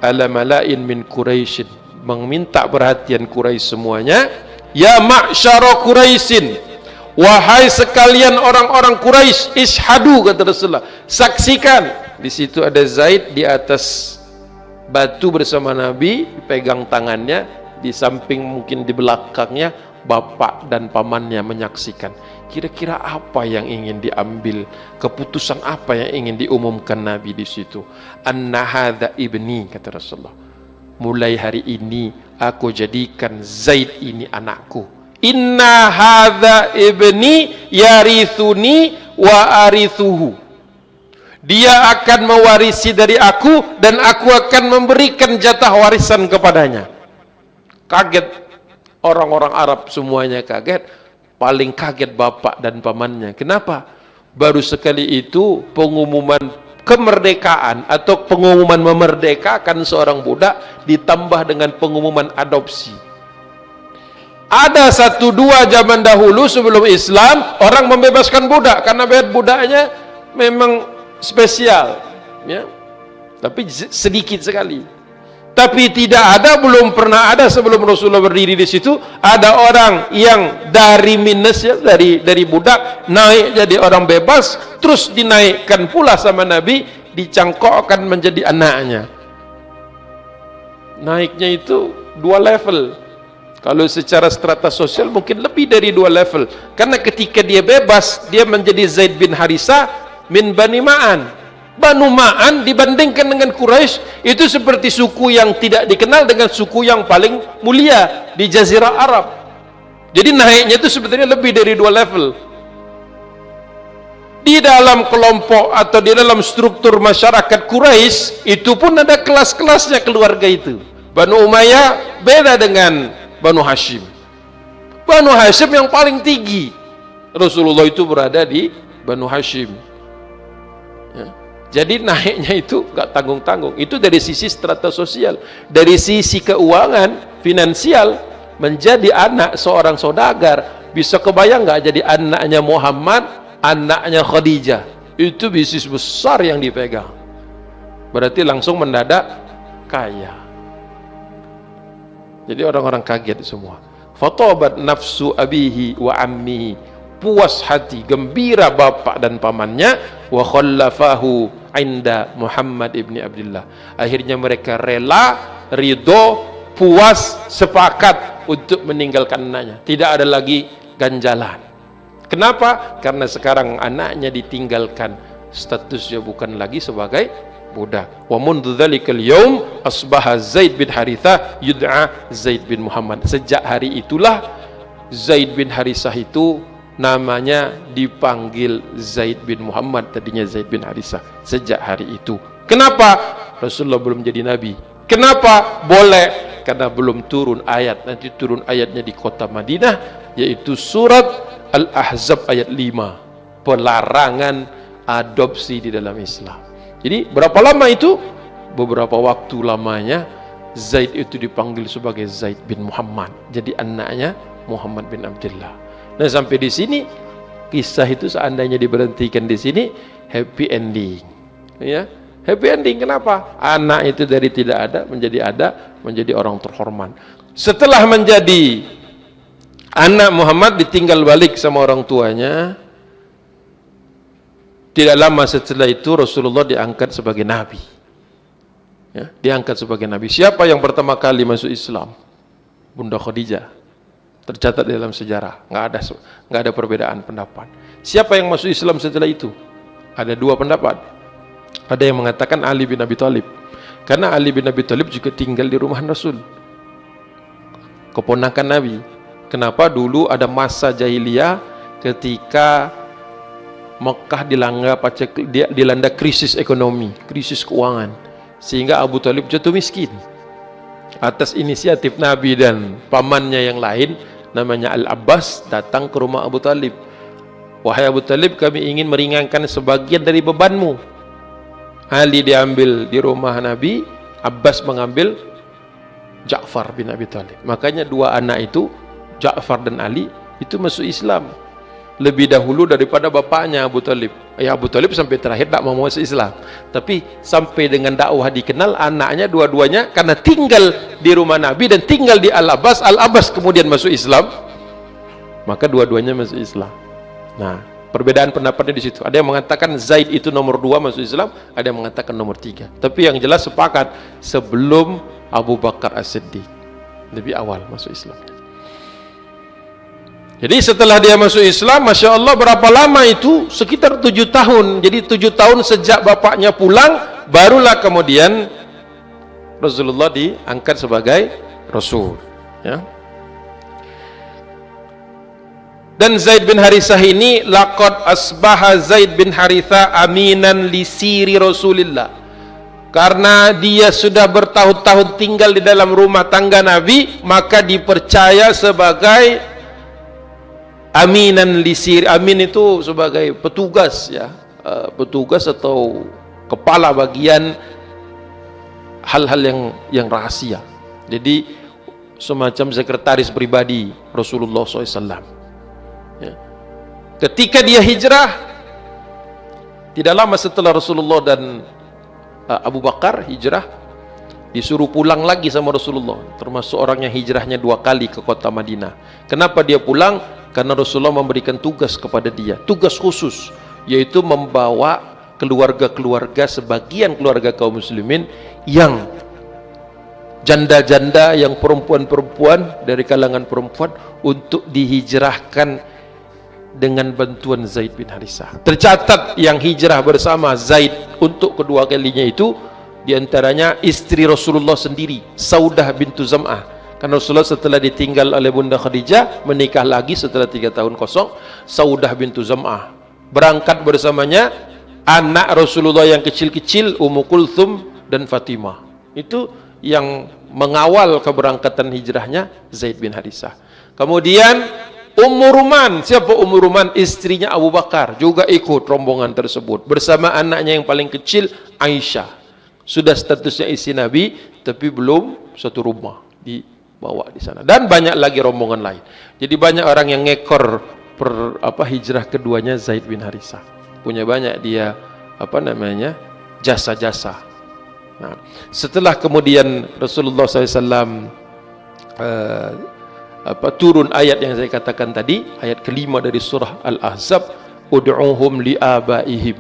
Ala mala'in min Quraisy, meminta perhatian Quraisy semuanya. Ya ma'syara Quraisyin, wahai sekalian orang-orang Quraisy, ishadu, kata Rasulullah, saksikan. Di situ ada Zaid di atas batu bersama Nabi, pegang tangannya, di samping mungkin di belakangnya bapak dan pamannya menyaksikan. Kira-kira apa yang ingin diambil, keputusan apa yang ingin diumumkan Nabi di situ? Anna hadza ibni, kata Rasulullah, mulai hari ini aku jadikan Zaid ini anakku. Inna hadza ibni yarithuni wa arithuhu, dia akan mewarisi dari aku dan aku akan memberikan jatah warisan kepadanya. Kaget orang-orang Arab semuanya, kaget. Paling kaget bapak dan pamannya. Kenapa? Baru sekali itu pengumuman kemerdekaan atau pengumuman memerdekakan seorang budak ditambah dengan pengumuman adopsi. Ada 1-2 zaman dahulu sebelum Islam orang membebaskan budak karena budaknya memang spesial, ya. Tapi sedikit sekali. Tapi tidak ada, belum pernah ada sebelum Rasulullah berdiri di situ, ada orang yang dari minus, ya, dari budak naik jadi orang bebas, terus dinaikkan pula sama Nabi, dicangkokkan menjadi anaknya. Naiknya itu 2 level. Kalau secara strata sosial mungkin lebih dari 2 level. Karena ketika dia bebas, dia menjadi Zaid bin Harisah min Bani Ma'an. Banu Ma'an dibandingkan dengan Quraisy itu seperti suku yang tidak dikenal dengan suku yang paling mulia di Jazirah Arab. Jadi naiknya itu sebetulnya lebih dari 2 level. Di dalam kelompok atau di dalam struktur masyarakat Quraisy itu pun ada kelas-kelasnya keluarga itu. Banu Umayyah beda dengan Banu Hashim. Banu Hashim yang paling tinggi. Rasulullah itu berada di Banu Hashim. Ya. Jadi naiknya itu gak tanggung-tanggung. Itu dari sisi strata sosial. Dari sisi keuangan, finansial, menjadi anak seorang saudagar. Bisa kebayang gak jadi anaknya Muhammad, anaknya Khadijah? Itu bisnis besar yang dipegang. Berarti langsung mendadak kaya. Jadi orang-orang kaget semua. Fatabat nafsu abihi wa ammihi. Puas hati, gembira bapak dan pamannya. Wa khallafahu inda Muhammad ibni Abdullah. Akhirnya mereka rela, ridho, puas, sepakat untuk meninggalkan anaknya. Tidak ada lagi ganjalan. Kenapa? Karena sekarang anaknya ditinggalkan, statusnya bukan lagi sebagai budak. Wa mundu dzalikal yaum asbaha Zaid bin Harithah yud'a Zaid bin Muhammad. Sejak hari itulah Zaid bin Harithah itu namanya dipanggil Zaid bin Muhammad, tadinya Zaid bin Harithah. Sejak hari itu. Kenapa? Rasulullah belum jadi nabi. Kenapa? Boleh, karena belum turun ayat. Nanti turun ayatnya di kota Madinah, yaitu surat Al-Ahzab ayat 5, pelarangan adopsi di dalam Islam. Jadi berapa lama itu? Beberapa waktu lamanya Zaid itu dipanggil sebagai Zaid bin Muhammad, jadi anaknya Muhammad bin Abdullah. Nah, sampai di sini kisah itu seandainya diberhentikan di sini, happy ending. Ya, happy ending. Kenapa? Anak itu dari tidak ada, menjadi orang terhormat. Setelah menjadi anak Muhammad, ditinggal balik sama orang tuanya. Tidak lama setelah itu Rasulullah diangkat sebagai nabi. Ya, diangkat sebagai nabi. Siapa yang pertama kali masuk Islam? Bunda Khadijah. Tercatat di dalam sejarah, nggak ada perbedaan pendapat. Siapa yang masuk Islam setelah itu? Ada dua pendapat. Ada yang mengatakan Ali bin Abi Thalib, karena Ali bin Abi Thalib juga tinggal di rumah Rasul, keponakan Nabi. Kenapa? Dulu ada masa jahiliyah ketika Mekah dilanda krisis ekonomi, krisis keuangan, sehingga Abu Thalib jatuh miskin. Atas inisiatif Nabi dan pamannya yang lain, namanya Al-Abbas, datang ke rumah Abu Talib. Wahai Abu Talib, kami ingin meringankan sebagian dari bebanmu. Ali diambil di rumah Nabi, Abbas mengambil Ja'far bin Abi Talib. Makanya dua anak itu, Ja'far dan Ali, itu masuk Islam lebih dahulu daripada bapaknya Abu Talib. Ya, Abu Talib sampai terakhir tak mau masuk Islam. Tapi sampai dengan dakwah dikenal, anaknya dua-duanya karena tinggal di rumah Nabi dan tinggal di Al-Abbas, Al-Abbas kemudian masuk Islam, maka dua-duanya masuk Islam. Nah, perbedaan pendapatnya di situ. Ada yang mengatakan Zaid itu nomor 2 masuk Islam, ada yang mengatakan nomor 3. Tapi yang jelas sepakat sebelum Abu Bakar As-Siddiq, lebih awal masuk Islam. Jadi setelah dia masuk Islam, Masya Allah, berapa lama itu? Sekitar 7 tahun. Jadi 7 tahun sejak bapaknya pulang, barulah kemudian Rasulullah diangkat sebagai Rasul. Ya. Dan Zaid bin Harithah ini, laqad asbaha Zaid bin Harithah aminan li siri Rasulillah. Karena dia sudah bertahun-tahun tinggal di dalam rumah tangga Nabi, maka dipercaya sebagai aminan lisir. Amin itu sebagai petugas, ya, petugas atau kepala bagian hal-hal yang rahasia. Jadi semacam sekretaris pribadi Rasulullah SAW. Ya. Ketika dia hijrah, tidak lama setelah Rasulullah dan Abu Bakar hijrah, disuruh pulang lagi sama Rasulullah. Termasuk orang yang hijrahnya 2 kali ke kota Madinah. Kenapa dia pulang? Karena Rasulullah memberikan tugas kepada dia, tugas khusus, yaitu membawa keluarga-keluarga, sebagian keluarga kaum muslimin yang janda-janda, yang perempuan-perempuan dari kalangan perempuan, untuk dihijrahkan dengan bantuan Zaid bin Harithah. Tercatat yang hijrah bersama Zaid untuk kedua kalinya itu diantaranya istri Rasulullah sendiri, Saudah bintu Zam'ah. Karena Rasulullah setelah ditinggal oleh Bunda Khadijah, menikah lagi setelah 3 tahun kosong, Saudah bintu Zam'ah. Berangkat bersamanya anak Rasulullah yang kecil-kecil, Ummu Kulthum dan Fatimah. Itu yang mengawal keberangkatan hijrahnya Zaid bin Harithah. Kemudian Ummu Ruman, siapa Ummu Ruman? Istrinya Abu Bakar, juga ikut rombongan tersebut bersama anaknya yang paling kecil, Aisyah. Sudah statusnya istri Nabi, tapi belum satu rumah, dibawa di sana. Dan banyak lagi rombongan lain. Jadi banyak orang yang ngekor hijrah keduanya Zaid bin Harithah. Punya banyak dia jasa-jasa. Nah, setelah kemudian Rasulullah SAW turun ayat yang saya katakan tadi, ayat kelima dari surah Al-Ahzab, ud'uhum li'abaihim,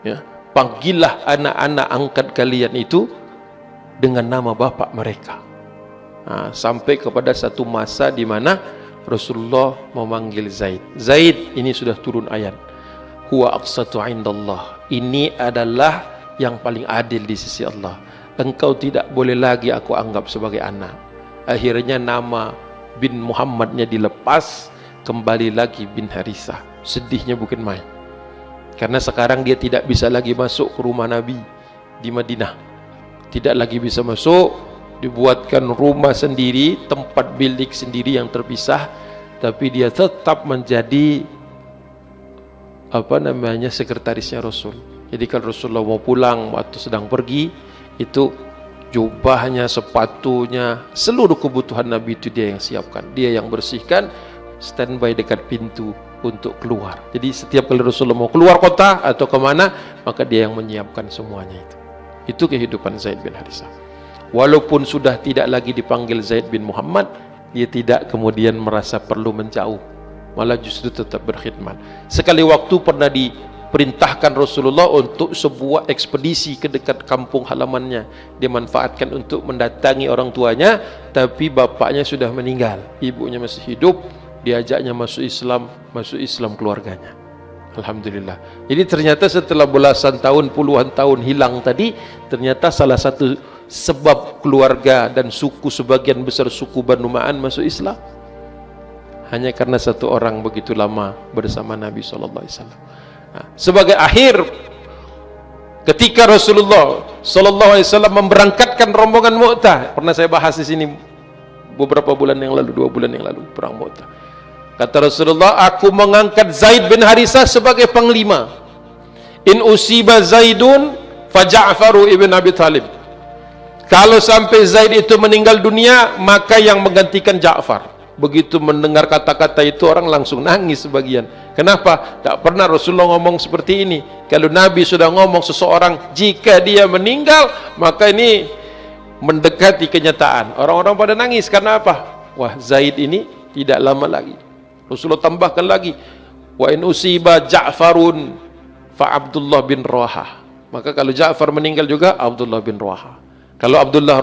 ya, panggillah anak-anak angkat kalian itu dengan nama bapak mereka. Nah, sampai kepada satu masa di mana Rasulullah memanggil Zaid. Zaid, ini sudah turun ayat, huwa aqsatu indallah, ini adalah yang paling adil di sisi Allah, engkau tidak boleh lagi aku anggap sebagai anak. Akhirnya nama bin Muhammadnya dilepas, kembali lagi bin Harithah. Sedihnya bukan main, karena sekarang dia tidak bisa lagi masuk ke rumah Nabi di Madinah, tidak lagi bisa masuk, dibuatkan rumah sendiri, tempat bilik sendiri yang terpisah, tapi dia tetap menjadi sekretarisnya Rasul. Jadi kalau Rasulullah mau pulang atau sedang pergi, itu jubahnya, sepatunya, seluruh kebutuhan Nabi itu dia yang siapkan, dia yang bersihkan, standby dekat pintu untuk keluar. Jadi setiap kali Rasulullah mau keluar kota atau kemana, maka dia yang menyiapkan semuanya itu. Itu kehidupan Zaid bin Harithah. Walaupun sudah tidak lagi dipanggil Zaid bin Muhammad, dia tidak kemudian merasa perlu menjauh, malah justru tetap berkhidmat. Sekali waktu pernah diperintahkan Rasulullah untuk sebuah ekspedisi ke dekat kampung halamannya. Dia manfaatkan untuk mendatangi orang tuanya, tapi bapaknya sudah meninggal, ibunya masih hidup. Diajaknya masuk Islam keluarganya. Alhamdulillah. Jadi ternyata setelah belasan tahun, puluhan tahun hilang tadi, ternyata salah satu sebab keluarga dan suku, sebagian besar suku Banu Ma'an masuk Islam hanya karena satu orang begitu lama bersama Nabi SAW. Nah, sebagai akhir, ketika Rasulullah SAW memberangkatkan rombongan Mu'tah, pernah saya bahas di sini beberapa bulan yang lalu, 2 bulan yang lalu, perang Mu'tah. Kata Rasulullah, aku mengangkat Zaid bin Harithah sebagai panglima. In usiba Zaidun fa Ja'faru ibn Abi Talib. Kalau sampai Zaid itu meninggal dunia, maka yang menggantikan Ja'far. Begitu mendengar kata-kata itu, orang langsung nangis sebagian. Kenapa? Tak pernah Rasulullah ngomong seperti ini. Kalau Nabi sudah ngomong seseorang jika dia meninggal, maka ini mendekati kenyataan. Orang-orang pada nangis karena apa? Wah, Zaid ini tidak lama lagi. Rasulullah tambahkan lagi, wa in usiba Ja'farun fa Abdullah bin Rawahah. Maka kalau Ja'far meninggal juga Abdullah bin Rawahah. Kalau Abdullah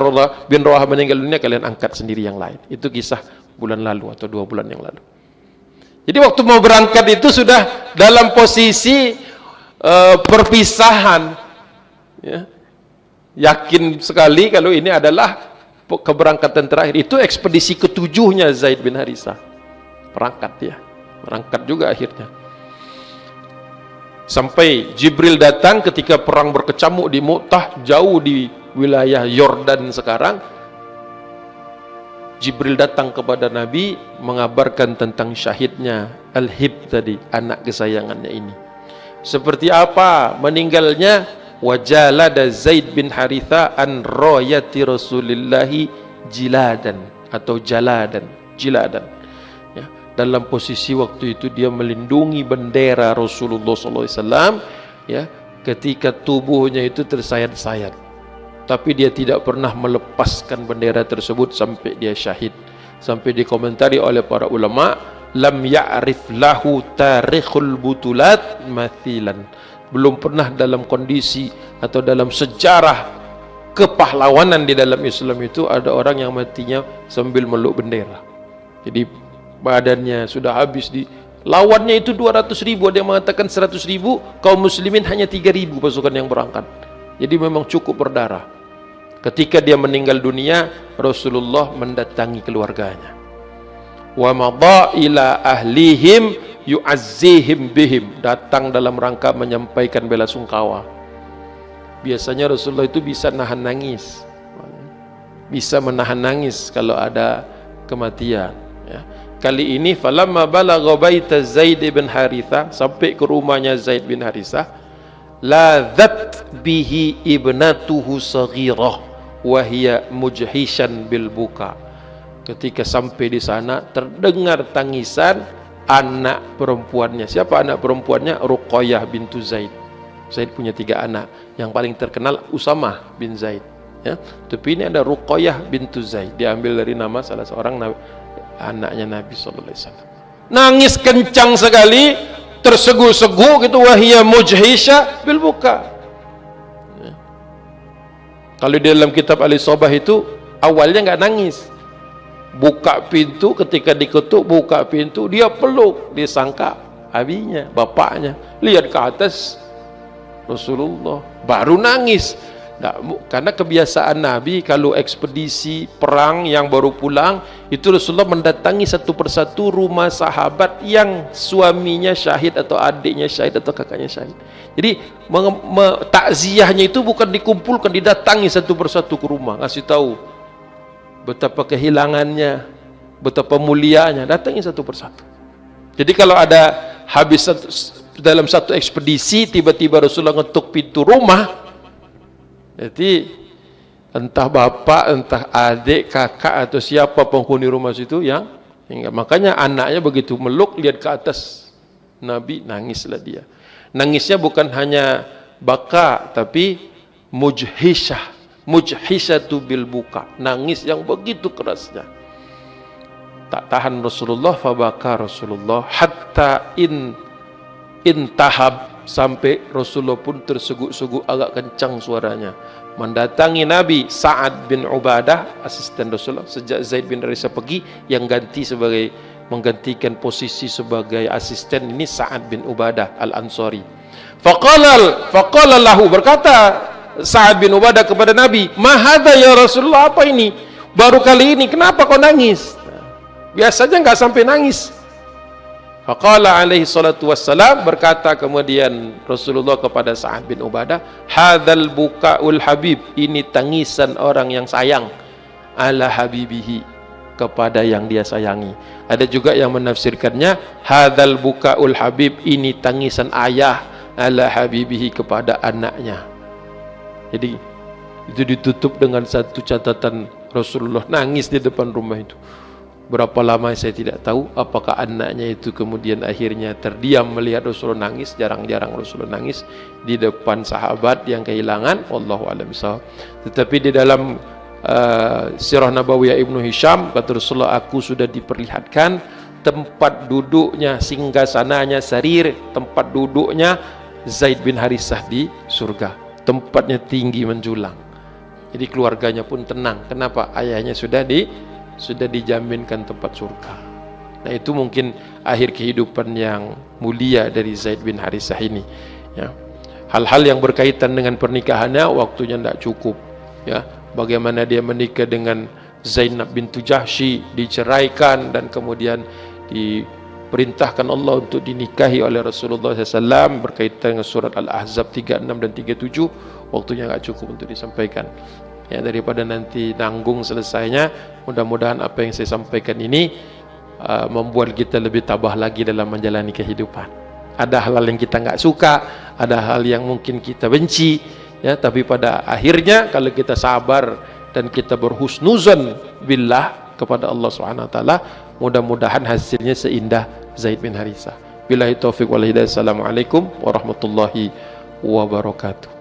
bin Rawahah meninggal dunia, kalian angkat sendiri yang lain. Itu kisah bulan lalu atau 2 bulan yang lalu. Jadi waktu mau berangkat itu sudah dalam posisi perpisahan, ya. Yakin sekali kalau ini adalah keberangkatan terakhir. Itu ekspedisi ke-7-nya Zaid bin Harithah. Berangkat juga akhirnya. Sampai Jibril datang ketika perang berkecamuk di Mu'tah, jauh di wilayah Yordan sekarang. Jibril datang kepada Nabi mengabarkan tentang syahidnya Al-Hib tadi, anak kesayangannya ini. Seperti apa meninggalnya? Wajalada Zaid bin Harithah an rayati Rasulillahi jiladan atau jiladan. Ya, dalam posisi waktu itu dia melindungi bendera Rasulullah SAW, ya, ketika tubuhnya itu tersayat-sayat, tapi dia tidak pernah melepaskan bendera tersebut sampai dia syahid. Sampai dikomentari oleh para ulama, lam ya'rif lahu tarikhul butulat mathilan. Belum pernah dalam kondisi atau dalam sejarah kepahlawanan di dalam Islam itu ada orang yang matinya sambil meluk bendera. Jadi badannya sudah habis, di lawannya itu 200.000, ada yang mengatakan 100.000, kaum muslimin hanya 3.000 pasukan yang berangkat. Jadi memang cukup berdarah. Ketika dia meninggal dunia, Rasulullah mendatangi keluarganya. Wa madha ila ahlihim yu'azzihim bihim, datang dalam rangka menyampaikan bela sungkawa. Biasanya Rasulullah itu bisa nahan nangis, bisa menahan nangis kalau ada kematian, Ya. Kali ini falamma balagha baita Zaid bin Harithah, sampai ke rumahnya Zaid bin Harithah, ladzat bihi ibnatuhu saghirah wa hiya mujhishan bil buka. Ketika sampai di sana terdengar tangisan anak perempuannya. Siapa anak perempuannya? Ruqayyah bintu Zaid. Zaid punya 3 anak. Yang paling terkenal Usamah bin Zaid. Ya. Tapi ini ada Ruqayyah bintu Zaid. Diambil dari nama salah seorang anaknya Nabi SAW. Nangis kencang sekali, tersegu-segu gitu, wahia mujhisha bil buka. Ya. Kalau di dalam kitab Al-Isabah itu awalnya nggak nangis. Buka pintu, ketika diketuk buka pintu, dia peluk, disangka abinya, bapaknya. Lihat ke atas Rasulullah, baru nangis. Nah, karena kebiasaan Nabi kalau ekspedisi perang yang baru pulang itu Rasulullah mendatangi satu persatu rumah sahabat yang suaminya syahid atau adiknya syahid atau kakaknya syahid. Jadi takziahnya itu bukan dikumpulkan, didatangi satu persatu ke rumah, ngasih tahu betapa kehilangannya, betapa mulianya, datangi satu persatu. Jadi kalau ada habis dalam satu ekspedisi tiba-tiba Rasulullah ngetuk pintu rumah, jadi entah bapak, entah adik, kakak atau siapa penghuni rumah situ yang makanya anaknya begitu meluk, lihat ke atas Nabi, nangislah dia. Nangisnya bukan hanya baka tapi mujhishatu bil buka, nangis yang begitu kerasnya. Tak tahan Rasulullah, fabaka Rasulullah hatta intahab, sampai Rasulullah pun terseguk-seguk agak kencang suaranya. Mendatangi Nabi Sa'ad bin Ubadah, asisten Rasulullah sejak Zaid bin Harithah pergi, yang menggantikan posisi sebagai asisten ini Sa'ad bin Ubadah Al-Ansari. Faqala lahu, berkata Sa'ad bin Ubadah kepada Nabi, "Ma hadza ya Rasulullah, apa ini? Baru kali ini kenapa kau nangis? Biasanya enggak sampai nangis." Faqala alaihi salatu wassalam, berkata kemudian Rasulullah kepada Sa'ad bin Ubadah, "Hadzal bukaul habib, ini tangisan orang yang sayang ala habibihi, kepada yang dia sayangi." Ada juga yang menafsirkannya hadzal bukaul habib, ini tangisan ayah ala habibihi, kepada anaknya. Jadi itu ditutup dengan satu catatan, Rasulullah nangis di depan rumah itu. Berapa lama saya tidak tahu, apakah anaknya itu kemudian akhirnya terdiam melihat Rasulullah nangis. Jarang-jarang Rasulullah nangis di depan sahabat yang kehilangan, wallahu a'lam bishawab. Tetapi di dalam Sirah Nabawiyah Ibnu Hisham, kata Rasulullah, aku sudah diperlihatkan tempat duduknya, singgasananya sarir, tempat duduknya Zaid bin Harithah di surga. Tempatnya tinggi menjulang. Jadi keluarganya pun tenang. Kenapa? Ayahnya sudah dijaminkan tempat surga. Nah, itu mungkin akhir kehidupan yang mulia dari Zaid bin Harithah ini. Ya. Hal-hal yang berkaitan dengan pernikahannya waktunya tidak cukup. Ya. Bagaimana dia menikah dengan Zainab bintu Jahsy, diceraikan dan kemudian diperintahkan Allah untuk dinikahi oleh Rasulullah SAW, berkaitan dengan surat Al-Ahzab 36 dan 37. Waktunya tidak cukup untuk disampaikan. Ya, daripada nanti nanggung selesainya, mudah-mudahan apa yang saya sampaikan ini membuat kita lebih tabah lagi dalam menjalani kehidupan. Ada hal-hal yang kita nggak suka, ada hal yang mungkin kita benci, ya, tapi pada akhirnya kalau kita sabar dan kita berhusnuzan billah kepada Allah Subhanahu wa taala, mudah-mudahan hasilnya seindah Zaid bin Harithah. Billahi taufiq wal hidayah. Assalamualaikum warahmatullahi wabarakatuh.